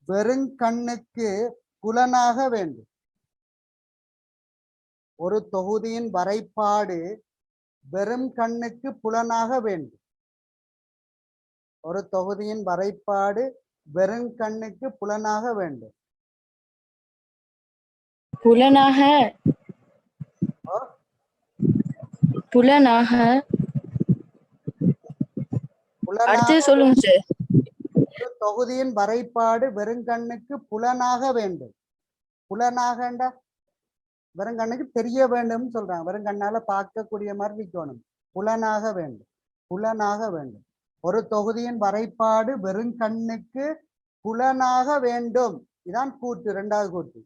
வெறுங்கண்ணுக்கு புலனாக வேண்டும். ஒரு தொகுதியின் வரைபாடு வெறும் கண்ணுக்கு புலனாக வேண்டும். ஒரு தொகுதியின் வரைபாடு வெறும் கண்ணுக்கு புலனாக வேண்டும். புலனாக புலனாக அடுத்து சொல்லுங்க சார். ஒரு தொகுதியின் வரைபாடு வெறுங்கண்ணுக்கு புலனாக வேண்டும். புலனாகண்டா வெறுங்கண்ணுக்கு தெரிய வேண்டும் சொல்றாங்க. வெறுங்கண்ணால பார்க்கக்கூடிய மாதிரி இருக்கணும். புலனாக வேண்டும், புலனாக வேண்டும். ஒரு தொகுதியின் வரைபாடு வெறுங்கண்ணுக்கு புலனாக வேண்டும். இதான் கூட்டு, ரெண்டாவது கூட்டு.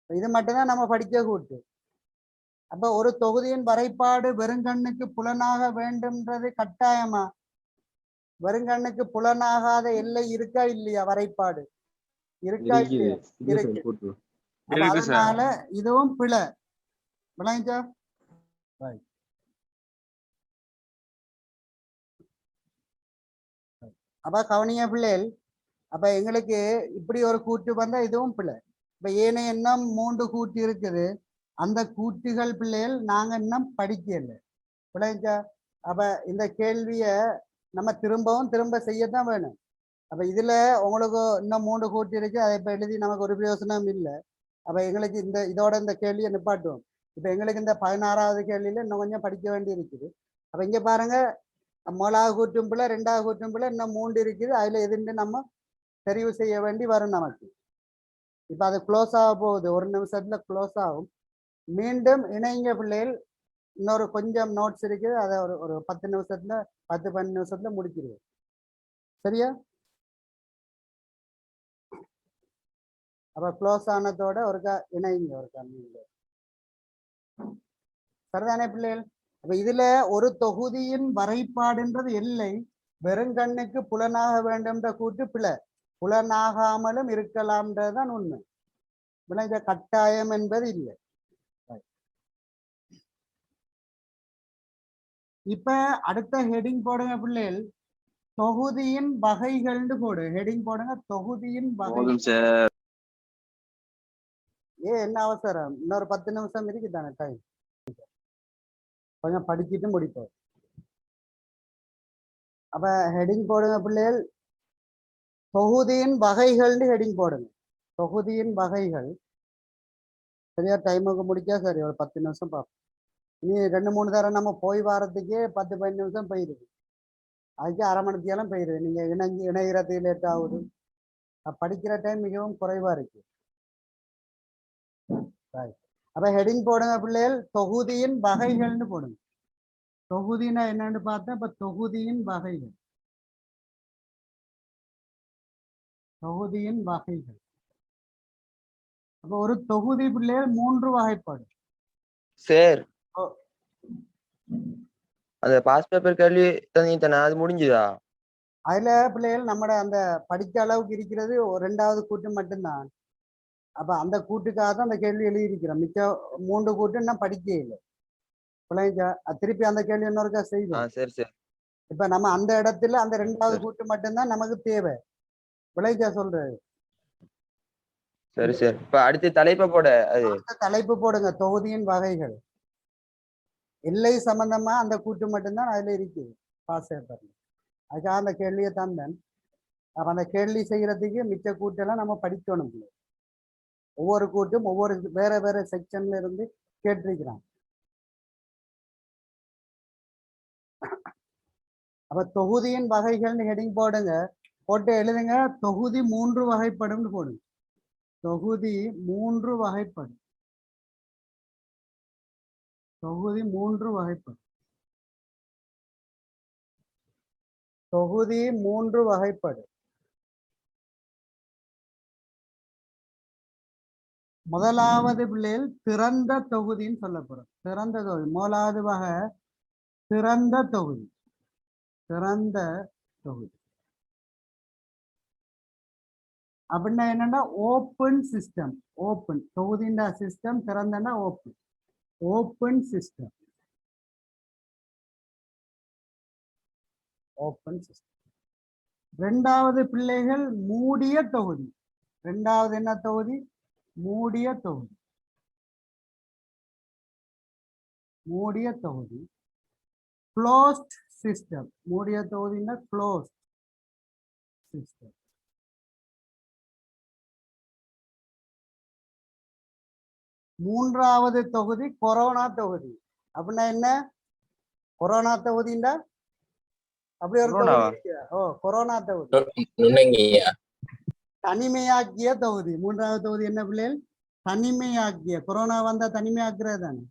இது மட்டும்தான் நம்ம படிக்க கூட்டு. அப்ப ஒரு தொகுதியின் வரைபாடு வெறுங்கண்ணுக்கு புலனாக வேண்டும்ன்றது கட்டாயமா? வெறுங்கண்ணுக்கு புலனாகாத எல்லை இருக்கா இல்லையா? வரைபாடு இருக்கா இல்லையா? இருக்கு. அதனால இதுவும் பிழை. விளங்கிச்சா? அப்ப கவனிய பிள்ளைகள், அப்ப எங்களுக்கு இப்படி ஒரு கூட்டு வந்தா இதுவும் பிள்ளை. இப்ப ஏனைய இன்னும் 3 கூட்டு இருக்குது. அந்த கூட்டுகள் பிள்ளைகள் நாங்க இன்னும் படிக்கல. விளங்கிச்சா? அப்ப இந்த கேள்விய நம்ம திரும்ப செய்யத்தான் வேணும். அப்ப இதுல உங்களுக்கு இன்னும் 3 கூட்டு இருக்கு. அதை இப்ப எழுதி நமக்கு ஒரு பிரயோசனம் இல்லை. அப்ப எங்களுக்கு இதோட இந்த கேள்வியை நிப்பாட்டுவோம். இப்ப எங்களுக்கு இந்த 16வது கேள்வியில இன்னும் கொஞ்சம் படிக்க வேண்டி இருக்குது. அப்ப இங்க பாருங்க, முதலாவது கூட்டும் பிள்ளை, ரெண்டாவது கூட்டும் பிள்ளை, இன்னும் 3 இருக்குது. அதுல எதுன்னு நம்ம தெரிவு செய்ய வேண்டி வரும் நமக்கு. இப்ப அது க்ளோஸ் ஆக போகுது, ஒரு நிமிஷத்துல க்ளோஸ் ஆகும். மீண்டும் இணைங்க பிள்ளைகள். இன்னொரு கொஞ்சம் நோட்ஸ் இருக்குது, அதை ஒரு 10 நிமிஷத்துல 10-12 நிமிஷத்துல முடிச்சிருவோம். சரியா? அப்ப க்ளோஸ் ஆனதோட ஒருக்கா இணைங்க, ஒருக்கா நீங்க. சரிதானே பிள்ளைகள்? அப்ப இதுல ஒரு தொகுதியின் வரைபாடுன்றது எல்லை, வெறுங்கண்ணுக்கு புலனாக வேண்டும்ன்ற கூட்டு பிழை. புலனாகாமலும் இருக்கலாம்ன்றதுதான் உண்மை. விளைஞ்ச கட்டாயம் என்பது இல்லை. இப்ப அடுத்த ஹெடிங் போடுங்க பிள்ளைகள், தொகுதியின் வகைகள்னு போடு. ஹெடிங் போடுங்க, தொகுதியின் வகை. என்ன அவசரம்? இன்னொரு 10 நிமிஷம் இருக்குதானே டைம். கொஞ்சம் படிச்சுட்டு முடிப்போம். அப்ப ஹெடிங் போடுங்க பிள்ளைகள், தொகுதியின் வகைகள்னு ஹெடிங் போடுங்க. தொகுதியின் வகைகள். சரியா? டைமுக்கு முடிச்சா சரி, ஒரு 10 நிமிஷம் பார்ப்போம். இனி 2-3 தரம் நம்ம போய் வாரத்துக்கே 10-15 நிமிஷம் போயிருது. அதுக்கு அரை மணித்தியாலும் போயிருது. நீங்க இணைகிறது லேட் ஆகுது. படிக்கிற டைம் மிகவும் குறைவா இருக்கு. அப்ப ஹெடிங் போடுங்க பிள்ளைகள், தொகுதியின் வகைகள்னு போடுங்க. தொகுதினா என்னன்னு பார்த்தா, இப்ப தொகுதியின் வகைகள். தொகுதியின் வகைகள். அப்ப ஒரு தொகுதி பிள்ளைகள் 3 வகைப்படும். சார் ஓ, அந்த பாஸ் பேப்பர் கேள்வி தந்தீங்க அது முடிஞ்சுதா? அதுல பிள்ளைகள் நம்மட அந்த படிக்க அளவுக்கு இருக்கிறது ஒரு 2வது கூட்டு மட்டும்தான். அப்ப அந்த கூட்டுக்காக தான் அந்த கேள்வி எழுதியிருக்கிறோம். மிச்ச 3 கூட்டு இன்னும் படிக்க இல்லை. பிள்ளைங்க திருப்பி அந்த கேள்வி இன்னொருக்கா செய்வோம். சரி சரி இப்ப நம்ம அந்த இடத்துல அந்த 2வது சரி. கூட்டு மட்டும்தான் நமக்கு தேவை. பிள்ளைங்க சொல்றது சரி சரி. இப்ப அடுத்து தலைப்பை போட அது அடுத்த தலைப்பு போடுங்க, தொகுதியின் வகைகள். எல்லை சம்பந்தமா அந்த கூட்டு மட்டும்தான் அதுல இருக்குது பாஸ் பேப்பர்ல. அதுக்காக அந்த கேள்வியை தந்தேன். அப்ப அந்த கேள்வி செய்யறதுக்கு மிச்ச கூட்டெல்லாம் நம்ம படிக்கணும். ஒவ்வொரு கூட்டும் ஒவ்வொரு வேற வேற செக்ஷன்ல இருந்து கேட்டிருக்கிறான். அப்ப தொகுதியின் வகைகள்னு ஹெடிங் போடுங்க. போட்டு எழுதுங்க தொகுதி 3 வகைப்படும் போடுங்க. தொகுதி 3 வகைப்படும். தொகுதி 3 வகைப்படும். தொகுதி 3 வகைப்படும். முதலாவது பிள்ளைகள் திறந்த தொகுதின்னு சொல்லப்படும். திறந்த தொகுதி முதலாவது வகை திறந்த தொகுதி. திறந்த தொகுதி அப்படின்னா என்னன்னா ஓப்பன் சிஸ்டம். ஓப்பன் தொகுதின்ற சிஸ்டம் திறந்தன்னா open. Open system. Open system. 2வது பிள்ளைகள் மூடிய தொகுதி. 2வது என்ன தொகுதி? மூடிய தொகுதி. மூடிய தொகுதி. Closed system. மூடிய தொகுதின்னா க்ளோஸ்ட் சிஸ்டம். மூன்றாவது தொகுதி கொரோனா தொகுதி. அப்படின்னா என்ன? கொரோனா தொகுதின்னா அப்படி ஒரு தொகுதி இருக்கு. ஓ, கொரோனா தொகுதி. தனிமையாக்கிய தொகுதி. 3வது தொகுதி என்ன பிள்ளைகள்? தனிமையாக்கிய. கொரோனா வந்தா தனிமையாக்குறது தானே.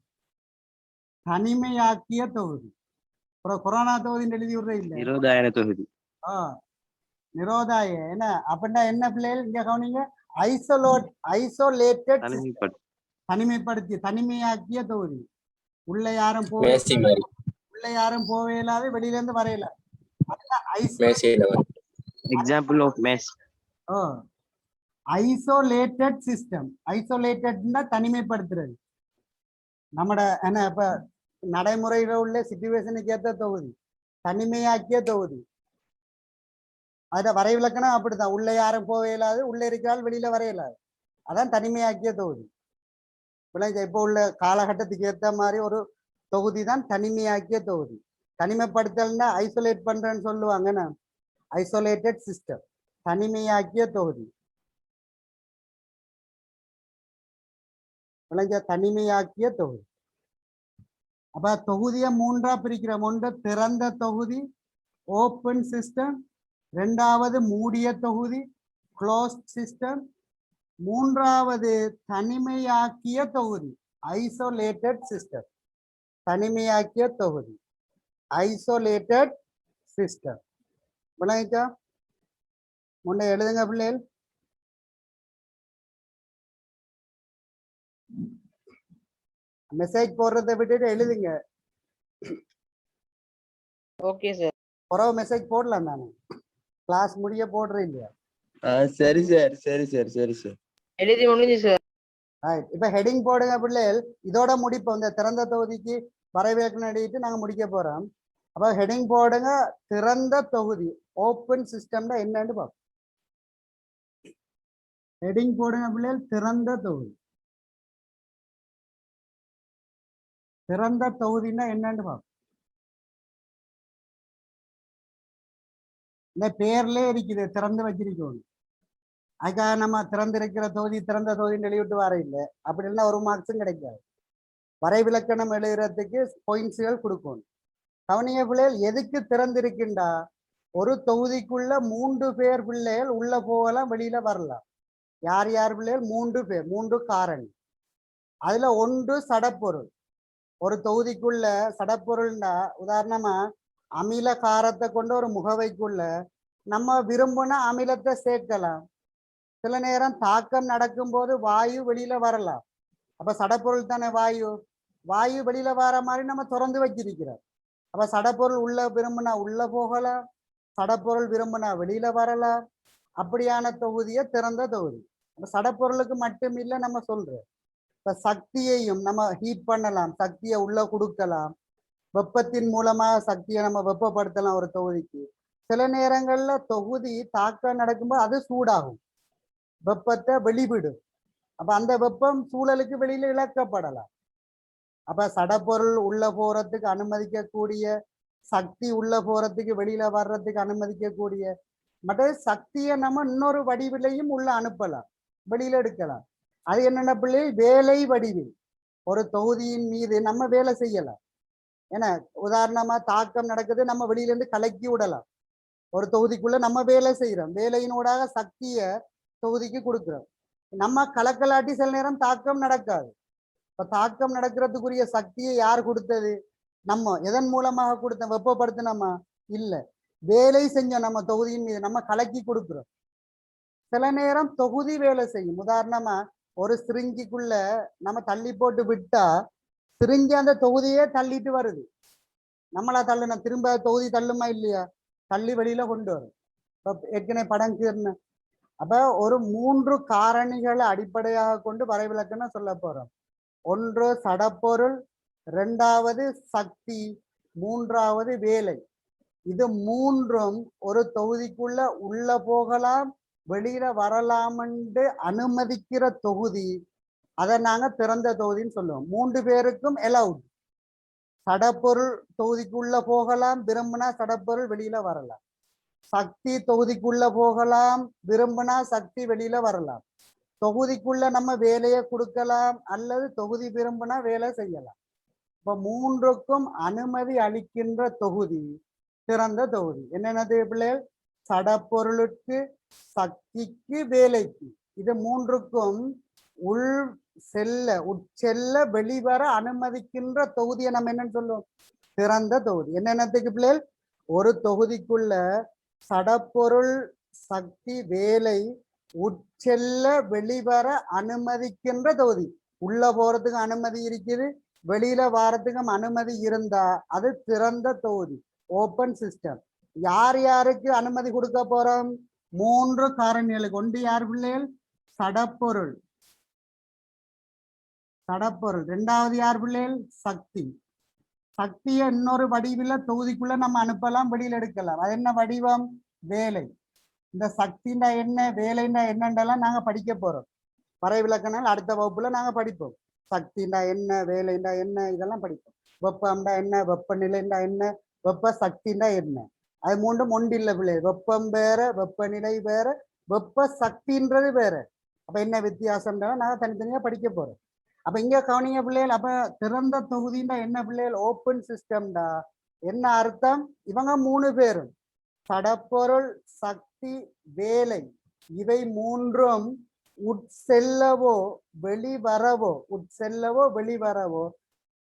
தனிமையாக்கிய தொகுதி. அப்புறம் கொரோனா தொகுதி எழுதி விடுற இல்ல, நிரோதாயன தொகுதி. நிரோதாய என்ன அப்படின்னா என்ன பிள்ளைகள்? இங்க கவனிங்க. ஐசோலேட்டட் தனிமைப்படுத்தி தனிமையாக்கிய தொகுதி. உள்ள யாரும் உள்ள யாரும் போவே இல்லாத, வெளியில இருந்து வரையல. Example of mass. Isolated system. ஐசோலேட்டட்னா தனிமைப்படுத்துறது. நம்மட என்ன இப்ப நடைமுறையில உள்ள சிச்சுவேஷனுக்கு ஏற்ற தொகுதி. தனிமையாக்கிய தொகுதி. அத வரைவிலக்கணம் அப்படித்தான். உள்ள யாரும் போவே இல்லாது, உள்ள இருக்கிறால் வெளியில வரையலாது. அதான் தனிமையாக்கிய தொகுதி. இப்போ உள்ள காலகட்டத்துக்கு ஏற்ற மாதிரி ஒரு தொகுதி தான் தனிமையாக்கிய தொகுதி. தனிமைப்படுத்தல்னா ஐசோலேட் பண்றேன்னு சொல்லுவாங்க. Isolated system. தனிமையாக்கிய தொகுதி. தனிமையாக்கிய தொகுதி. அப்ப தொகுதியை 3ஆ பிரிக்கிறோம். ஒன்று திறந்த தொகுதி ஓப்பன் சிஸ்டம். 2வது மூடிய தொகுதி க்ளோஸ்ட் சிஸ்டம். 3வது தனிமையாக்கிய தொகுதி ஐசோலேட்டட் சிஸ்டம். தனிமையாக்கிய தொகுதி ஐசோலேட்டட் சிஸ்டம். விளங்கிச்சா? முன்ன எழுதுங்க பிள்ளைகள். மெசேஜ் போடுறதை விட்டுட்டு எழுதுங்க. Okay sir. புறவு மெசேஜ் போடலாம் தானே, கிளாஸ் முடிய போடுறேன் இல்லையா? சரி சார் சரி சார் சரி சார். எழுதி முடிஞ்சு சார். இப்ப ஹெடிங் போடுங்க பிள்ளைகள். இதோட முடிப்போம். இந்த திறந்த தொகுதிக்கு வரவேற்கணும் எழுதிட்டு நாங்க முடிக்க போறோம். அப்ப ஹெடிங் போடுங்க திறந்த தொகுதி ஓப்பன் சிஸ்டம்னா என்னன்னு பார்ப்போம். ஹெடிங் போடுங்க பிள்ளைகள் திறந்த தொகுதி. திறந்த தொகுதின்னா என்னன்னு பார்ப்போம். இந்த பேர்லயே இருக்குது, திறந்து வச்சிருக்கோம். அதுக்காக நம்ம திறந்திருக்கிற தொகுதி திறந்த தொகுதின்னு எழுதிவிட்டு வர இல்லை. அப்படி இல்லைன்னா ஒரு மார்க்ஸும் கிடைக்காது. வரைவிலக்கணம் எழுதுறதுக்கு பாயிண்ட்ஸுகள் கொடுக்கணும். கவனிய பிள்ளைகள் எதுக்கு திறந்திருக்கின்றா? ஒரு தொகுதிக்குள்ள 3 பேர் பிள்ளைகள் உள்ள போகலாம், வெளியில வரலாம். யார் யார் பிள்ளைகள்? 3 பேர். 3 காரணி. அதுல ஒன்று சடப்பொருள். ஒரு தொகுதிக்குள்ள சடப்பொருள்னா உதாரணமா அமில காரத்தை கொண்ட ஒரு முகவைக்குள்ள நம்ம விரும்பின அமிலத்தை சேர்க்கலாம். சில நேரம் தாக்கம் நடக்கும்போது வாயு வெளியில வரலாம். அப்ப சடப்பொருள் தானே வாயு. வாயு வெளியில வர மாதிரி நம்ம திறந்து வச்சிருக்கிறோம். அப்ப சடப்பொருள் உள்ள விரும்பினா உள்ள போகலாம், சடப்பொருள் விரும்பினா வெளியில வரலாம். அப்படியான தொகுதியை திறந்த தொகுதி. அப்ப சடப்பொருளுக்கு மட்டும் இல்லை நம்ம சொல்றோம். இப்ப சக்தியையும் நம்ம ஹீட் பண்ணலாம், சக்தியை உள்ள கொடுக்கலாம், வெப்பத்தின் மூலமாக சக்தியை நம்ம வெப்பப்படுத்தலாம் ஒரு தொகுதிக்கு. சில நேரங்கள்ல தொகுதி தாக்கம் நடக்கும்போது அது சூடாகும், வெப்பத்தை வெளிவிடும். அப்ப அந்த வெப்பம் சூழலுக்கு வெளியில இழக்கப்படலாம். அப்ப சடப்பொருள் உள்ள போறதுக்கு அனுமதிக்கக்கூடிய, சக்தி உள்ள போறதுக்கு வெளியில வர்றதுக்கு அனுமதிக்கக்கூடிய, மற்ற சக்தியை நம்ம இன்னொரு வடிவிலையும் உள்ள அனுப்பலாம், வெளியில எடுக்கலாம். அது என்னென்ன பிள்ளை, வேலை வடிவில் ஒரு தொகுதியின் மீது நம்ம வேலை செய்யலாம். ஏன்னா உதாரணமா தாக்கம் நடக்குது, நம்ம வெளியில இருந்து கலக்கி விடலாம். ஒரு தொகுதிக்குள்ள நம்ம வேலை செய்யறோம், வேலையினூடாக சக்தியை தொகுதிக்கு கொடுக்குறோம். நம்ம கலக்கலாட்டி சில நேரம் தாக்கம் நடக்காது. இப்ப தாக்கம் நடக்கிறதுக்குரிய சக்தியை யார் கொடுத்தது? நம்ம எதன் மூலமாக கொடுத்த? வெப்பப்படுத்தினோமா? இல்லை, வேலை செஞ்சோம் நம்ம தொகுதியின் மீது, நம்ம கலக்கி கொடுக்குறோம். சில நேரம் தொகுதி வேலை செய்யும். உதாரணமா ஒரு சிரிஞ்சிக்குள்ள நம்ம தள்ளி போட்டு விட்டா சிரிஞ்சி அந்த தொகுதியே தள்ளிட்டு வருது. நம்மளா தள்ளுன திரும்ப தொகுதி தள்ளுமா இல்லையா? தள்ளி வெளியில கொண்டு வரும். ஏற்கனவே படம் கீர்னு. அப்ப ஒரு 3 காரணிகளை அடிப்படையாக கொண்டு வரைவிலக்கணம் சொல்ல போறோம். ஒன்று சடப்பொருள், 2வது சக்தி, 3வது வேலை. இது 3ம் ஒரு தொகுதிக்குள்ள உள்ள போகலாம், வெளியில வரலாம் என்று அனுமதிக்கிற தொகுதி. அதை நாங்க திறந்த தொகுதின்னு சொல்லுவோம். 3 பேருக்கும் அலவுட். சடப்பொருள் தொகுதிக்குள்ள போகலாம், விரும்பினா சடப்பொருள் வெளியில வரலாம். சக்தி தொகுதிக்குள்ள போகலாம், விரும்பினா சக்தி வெளியில வரலாம். தொகுதிக்குள்ள நம்ம வேலையை கொடுக்கலாம், அல்லது தொகுதி விரும்பினா வேலை செய்யலாம். இப்ப 3க்கும் அனுமதி அளிக்கின்ற தொகுதி திறந்த தொகுதி. என்னென்னது பிள்ளைகள்? சடப்பொருளுக்கு, சக்திக்கு, வேலைக்கு. இது 3க்கும் உள் செல்ல, உட்செல்ல, வெளிவர அனுமதிக்கின்ற தொகுதியை நம்ம என்னன்னு சொல்லுவோம்? திறந்த தொகுதி. என்னென்னத்துக்கு பிள்ளைகள்? ஒரு தொகுதிக்குள்ள சடப்பொருள், சக்தி, வேலை உட்செல்ல, வெளிவர அனுமதிக்கின்ற தொகுதி. உள்ள போறதுக்கு அனுமதி இருக்குது, வெளியில வாரத்துக்கும் அனுமதி இருந்தா அது திறந்த தொகுதி, ஓப்பன் சிஸ்டம். யார் யாருக்கு அனுமதி கொடுக்க போறோம்? 3 காரணிகளுக்கு. ஒன்று யார் பிள்ளைகள்? சடப்பொருள். சடப்பொருள். 2வது யார் பிள்ளைகள்? சக்தி. சக்தியை இன்னொரு வடிவில் தொகுதிக்குள்ள நம்ம அனுப்பலாம், வெளியில எடுக்கலாம். அது என்ன வடிவம்? வேலை. இந்த சக்தின்னா என்ன, வேலைன்னா என்னன்றெல்லாம் நாங்க படிக்க போறோம். வரைவிலக்கணம் அடுத்த வகுப்புல நாங்க படிப்போம். சக்தின்னா என்ன, வேலைன்னா என்ன, இதெல்லாம் படிப்போம். வெப்பம்னா என்ன, வெப்பநிலைன்னா என்ன, வெப்ப சக்தின்னா என்ன. அது 3ம் ஒன்று இல்லை பிள்ளை. வெப்பம் வேற, வெப்பநிலை வேற, வெப்ப சக்தின்றது வேற. அப்ப என்ன வித்தியாசம்னா நாங்க தனித்தனியா படிக்க போறோம். அப்ப இங்க கவனிங்க பிள்ளைகள். அப்ப திறந்த தொகுதின்னா என்ன பிள்ளைகள்? ஓப்பன் சிஸ்டம்டா. என்ன அர்த்தம்? இவங்க 3 பேரும் சடப்பொருள், சக்தி, வேலை, இவை 3ம் உட்செல்லவோ வெளிவரவோ, உட்செல்லவோ வெளிவரவோ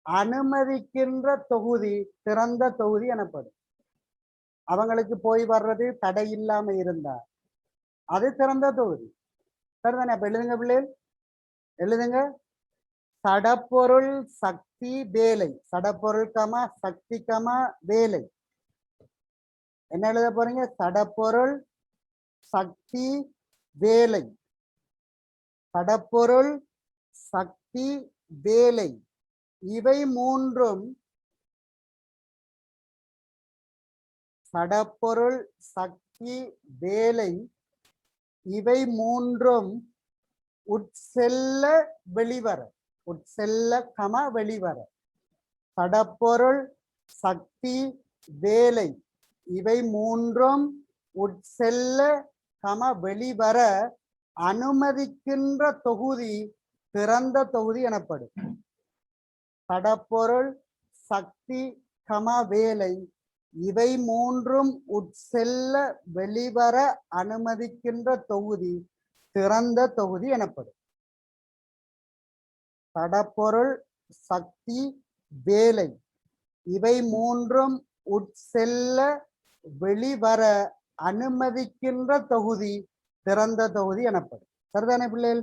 அனுமதிக்கின்ற தொகுதி திறந்த தொகுதி எனப்படும். அவங்களுக்கு போய் வர்றது தடை இல்லாம இருந்தா அது திறந்த தொகுதி. சரிதானே? அப்ப எழுதுங்க பிள்ளைகள், எழுதுங்க. சடப்பொருள், சக்தி, வேலை. சடப்பொருள் கமா சக்தி கமா வேலை. என்ன எழுத போறீங்க? சடப்பொருள், சக்தி, வேலை. சடப்பொருள், சக்தி, வேலை, இவை 3ம் சடப்பொருள், சக்தி, வேலை, இவை 3ம் உட்செல்ல, வெளிவர. உட்செல்ல கமா வெளிவர. சடப்பொருள், சக்தி, வேலை, இவை 3ம் உட்செல்ல கமா வெளிவர அனுமதிக்கின்ற தொகுதி திறந்த தொகுதி எனப்படும். சடப்பொருள், சக்தி கமா வேலை, இவை 3ம் உட்செல்ல, வெளிவர அனுமதிக்கின்ற தொகுதி திறந்த தொகுதி எனப்படும். சடப்பொருள், சக்தி, வேலை, இவை 3ம் உட்செல்ல, வெளிவர அனுமதிக்கின்ற தொகுதி திறந்த தொகுதி எனப்படும். சரிதானே பிள்ளைகள்?